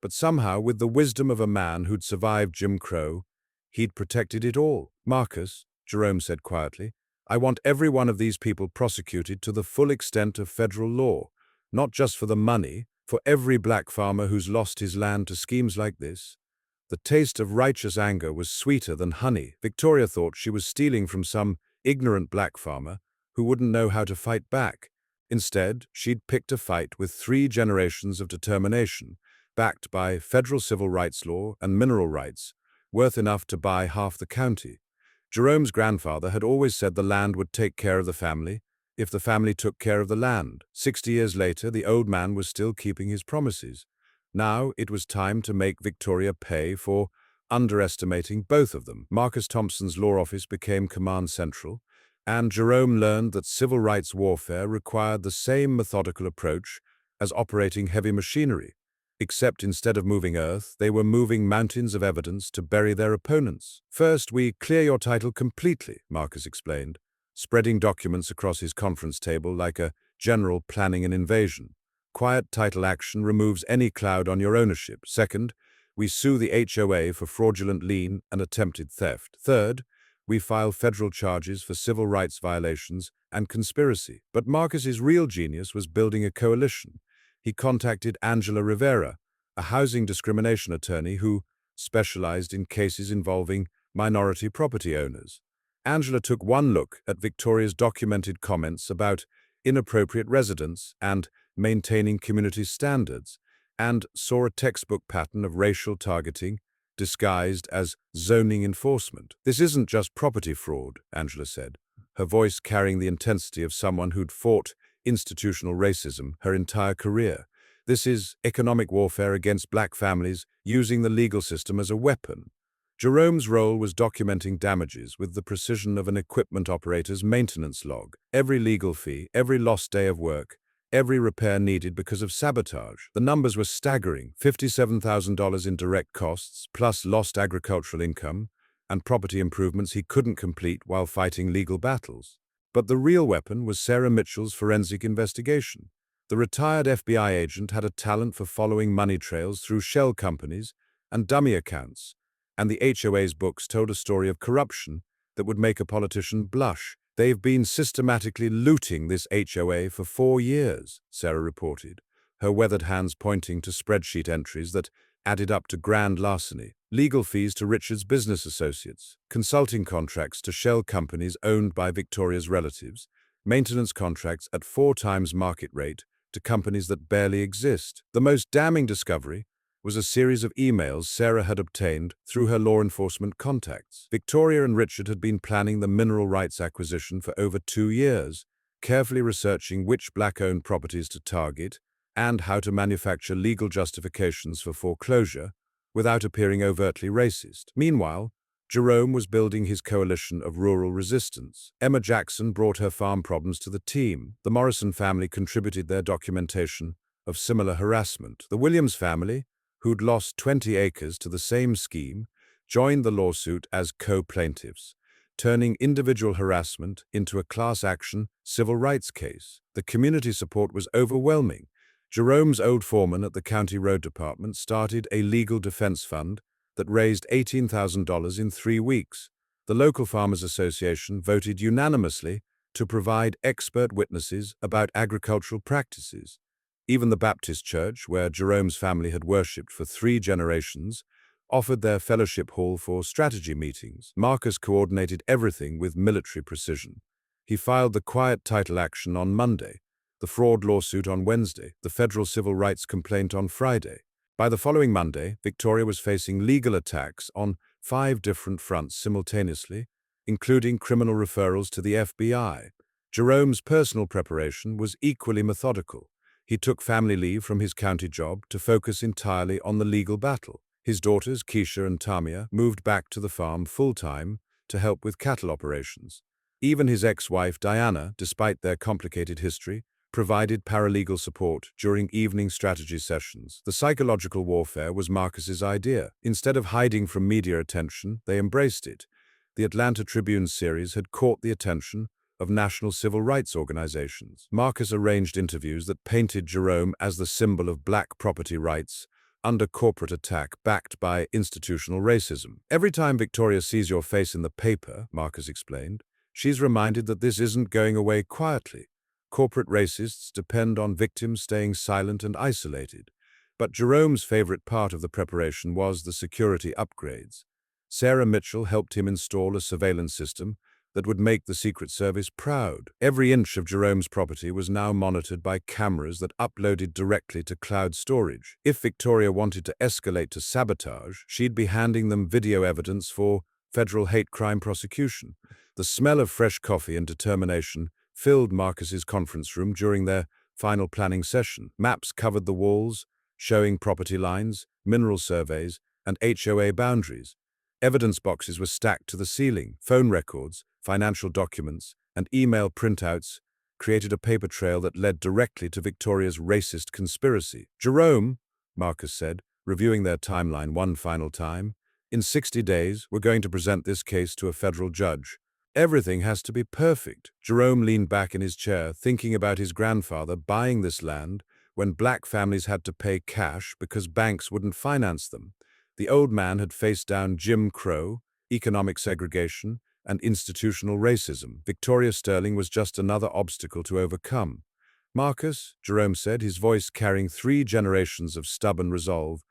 But somehow, with the wisdom of a man who'd survived Jim Crow, he'd protected it all. "Marcus," Jerome said quietly, "I want every one of these people prosecuted to the full extent of federal law, not just for the money, for every black farmer who's lost his land to schemes like this." The taste of righteous anger was sweeter than honey. Victoria thought she was stealing from some ignorant black farmer who wouldn't know how to fight back. Instead, she'd picked a fight with 3 generations of determination, backed by federal civil rights law and mineral rights, worth enough to buy half the county. Jerome's grandfather had always said the land would take care of the family if the family took care of the land. 60 years later, the old man was still keeping his promises. Now it was time to make Victoria pay for underestimating both of them. Marcus Thompson's law office became command central, and Jerome learned that civil rights warfare required the same methodical approach as operating heavy machinery. Except instead of moving earth, they were moving mountains of evidence to bury their opponents. "First, we clear your title completely," Marcus explained, spreading documents across his conference table like a general planning an invasion. "Quiet title action removes any cloud on your ownership. Second, we sue the HOA for fraudulent lien and attempted theft. Third, we file federal charges for civil rights violations and conspiracy." But Marcus's real genius was building a coalition. He contacted Angela Rivera, a housing discrimination attorney who specialized in cases involving minority property owners. Angela took one look at Victoria's documented comments about inappropriate residence and maintaining community standards, and saw a textbook pattern of racial targeting disguised as zoning enforcement. "This isn't just property fraud," Angela said, her voice carrying the intensity of someone who'd fought institutional racism her entire career. "This is economic warfare against black families using the legal system as a weapon." Jerome's role was documenting damages with the precision of an equipment operator's maintenance log. Every legal fee, every lost day of work, every repair needed because of sabotage. The numbers were staggering: $57,000 in direct costs, plus lost agricultural income, and property improvements he couldn't complete while fighting legal battles. But the real weapon was Sarah Mitchell's forensic investigation. The retired FBI agent had a talent for following money trails through shell companies and dummy accounts, and the HOA's books told a story of corruption that would make a politician blush. They've been systematically looting this HOA for 4 years, Sarah reported, her weathered hands pointing to spreadsheet entries that added up to grand larceny, legal fees to Richard's business associates, consulting contracts to shell companies owned by Victoria's relatives, maintenance contracts at 4 times market rate to companies that barely exist. The most damning discovery was a series of emails Sarah had obtained through her law enforcement contacts. Victoria and Richard had been planning the mineral rights acquisition for over 2 years, carefully researching which black-owned properties to target and how to manufacture legal justifications for foreclosure without appearing overtly racist. Meanwhile, Jerome was building his coalition of rural resistance. Emma Jackson brought her farm problems to the team. The Morrison family contributed their documentation of similar harassment. The Williams family, who'd lost 20 acres to the same scheme, joined the lawsuit as co-plaintiffs, turning individual harassment into a class-action civil rights case. The community support was overwhelming. Jerome's old foreman at the county road department started a legal defense fund that raised $18,000 in 3 weeks. The local Farmers Association voted unanimously to provide expert witnesses about agricultural practices. Even the Baptist church, where Jerome's family had worshipped for 3 generations, offered their fellowship hall for strategy meetings. Marcus coordinated everything with military precision. He filed the quiet title action on Monday, the fraud lawsuit on Wednesday, the federal civil rights complaint on Friday. By the following Monday, Victoria was facing legal attacks on 5 different fronts simultaneously, including criminal referrals to the FBI. Jerome's personal preparation was equally methodical. He took family leave from his county job to focus entirely on the legal battle. His daughters, Keisha and Tamia, moved back to the farm full-time to help with cattle operations. Even his ex-wife, Diana, despite their complicated history, provided paralegal support during evening strategy sessions. The psychological warfare was Marcus's idea. Instead of hiding from media attention, they embraced it. The Atlanta Tribune series had caught the attention of national civil rights organizations. Marcus arranged interviews that painted Jerome as the symbol of black property rights under corporate attack backed by institutional racism. Every time Victoria sees your face in the paper, Marcus explained, she's reminded that this isn't going away quietly. Corporate racists depend on victims staying silent and isolated. But Jerome's favorite part of the preparation was the security upgrades. Sarah Mitchell helped him install a surveillance system that would make the Secret Service proud. Every inch of Jerome's property was now monitored by cameras that uploaded directly to cloud storage. If Victoria wanted to escalate to sabotage, she'd be handing them video evidence for federal hate crime prosecution. The smell of fresh coffee and determination filled Marcus's conference room during their final planning session. Maps covered the walls, showing property lines, mineral surveys, and HOA boundaries. Evidence boxes were stacked to the ceiling. Phone records, financial documents, and email printouts created a paper trail that led directly to Victoria's racist conspiracy. Jerome, Marcus said, reviewing their timeline one final time, in 60 days, we're going to present this case to a federal judge. Everything has to be perfect. Jerome leaned back in his chair, thinking about his grandfather buying this land when black families had to pay cash because banks wouldn't finance them. The old man had faced down Jim Crow, economic segregation, and institutional racism. Victoria Sterling was just another obstacle to overcome. Marcus, Jerome said, his voice carrying 3 generations of stubborn resolve,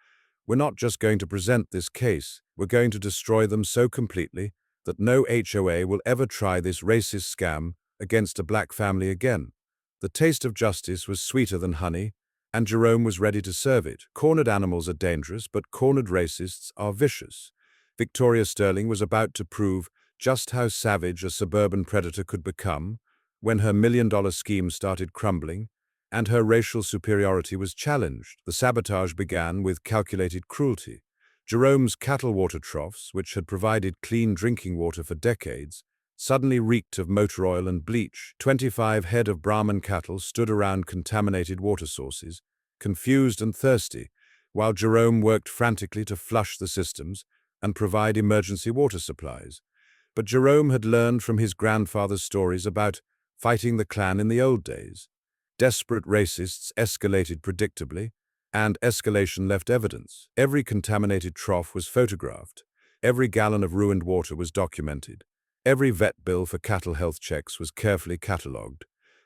we're not just going to present this case, we're going to destroy them so completely that no HOA will ever try this racist scam against a black family again. The taste of justice was sweeter than honey, and Jerome was ready to serve it. Cornered animals are dangerous, but cornered racists are vicious. Victoria Sterling was about to prove just how savage a suburban predator could become when her million-dollar scheme started crumbling and her racial superiority was challenged. The sabotage began with calculated cruelty. Jerome's cattle water troughs, which had provided clean drinking water for decades, suddenly reeked of motor oil and bleach. 25 head of Brahman cattle stood around contaminated water sources, confused and thirsty, while Jerome worked frantically to flush the systems and provide emergency water supplies. But Jerome had learned from his grandfather's stories about fighting the Klan in the old days. Desperate racists escalated predictably, and escalation left evidence. Every contaminated trough was photographed. Every gallon of ruined water was documented. Every vet bill for cattle health checks was carefully catalogued.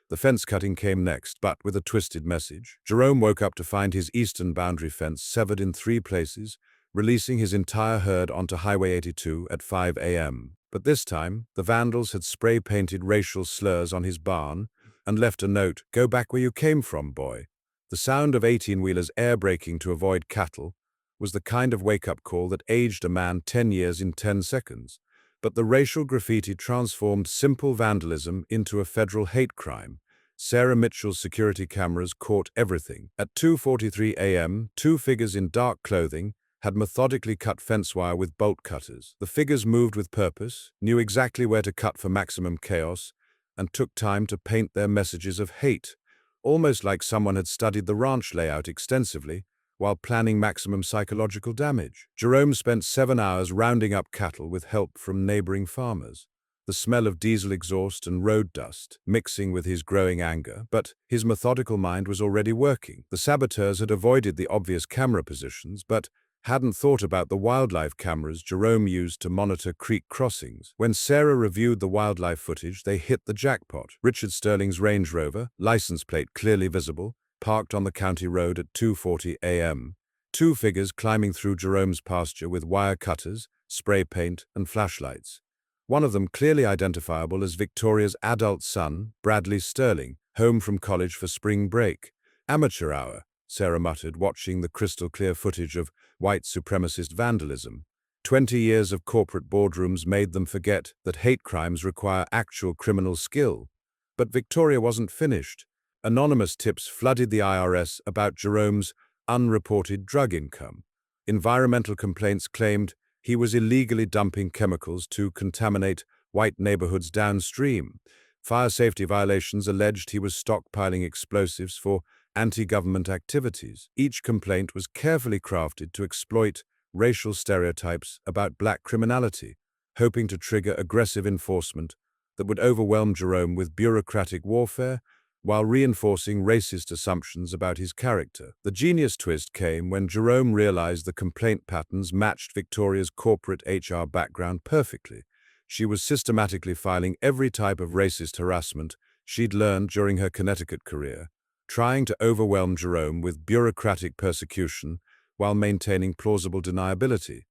The fence cutting came next, but with a twisted message. Jerome woke up to find his eastern boundary fence severed in 3 places, releasing his entire herd onto Highway 82 at 5 a.m. But this time, the vandals had spray-painted racial slurs on his barn and left a note, "Go back where you came from, boy." The sound of 18-wheelers air braking to avoid cattle was the kind of wake-up call that aged a man 10 years in 10 seconds. But the racial graffiti transformed simple vandalism into a federal hate crime. Sarah Mitchell's security cameras caught everything. At 2:43 a.m., 2 figures in dark clothing had methodically cut fence wire with bolt cutters. The figures moved with purpose, knew exactly where to cut for maximum chaos, and took time to paint their messages of hate, almost like someone had studied the ranch layout extensively while planning maximum psychological damage. Jerome spent 7 hours rounding up cattle with help from neighboring farmers. The smell of diesel exhaust and road dust mixing with his growing anger, but his methodical mind was already working. The saboteurs had avoided the obvious camera positions, but hadn't thought about the wildlife cameras Jerome used to monitor creek crossings. When Sarah reviewed the wildlife footage, they hit the jackpot. Richard Sterling's Range Rover, license plate clearly visible, parked on the county road at 2:40 a.m. 2 figures climbing through Jerome's pasture with wire cutters, spray paint, and flashlights. One of them clearly identifiable as Victoria's adult son, Bradley Sterling, home from college for spring break. "Amateur hour," Sarah muttered, watching the crystal-clear footage of white supremacist vandalism. 20 years of corporate boardrooms made them forget that hate crimes require actual criminal skill. But Victoria wasn't finished. Anonymous tips flooded the IRS about Jerome's unreported drug income. Environmental complaints claimed he was illegally dumping chemicals to contaminate white neighborhoods downstream. Fire safety violations alleged he was stockpiling explosives for anti-government activities. Each complaint was carefully crafted to exploit racial stereotypes about black criminality, hoping to trigger aggressive enforcement that would overwhelm Jerome with bureaucratic warfare while reinforcing racist assumptions about his character. The genius twist came when Jerome realized the complaint patterns matched Victoria's corporate HR background perfectly. She was systematically filing every type of racist harassment she'd learned during her Connecticut career, trying to overwhelm Jerome with bureaucratic persecution while maintaining plausible deniability.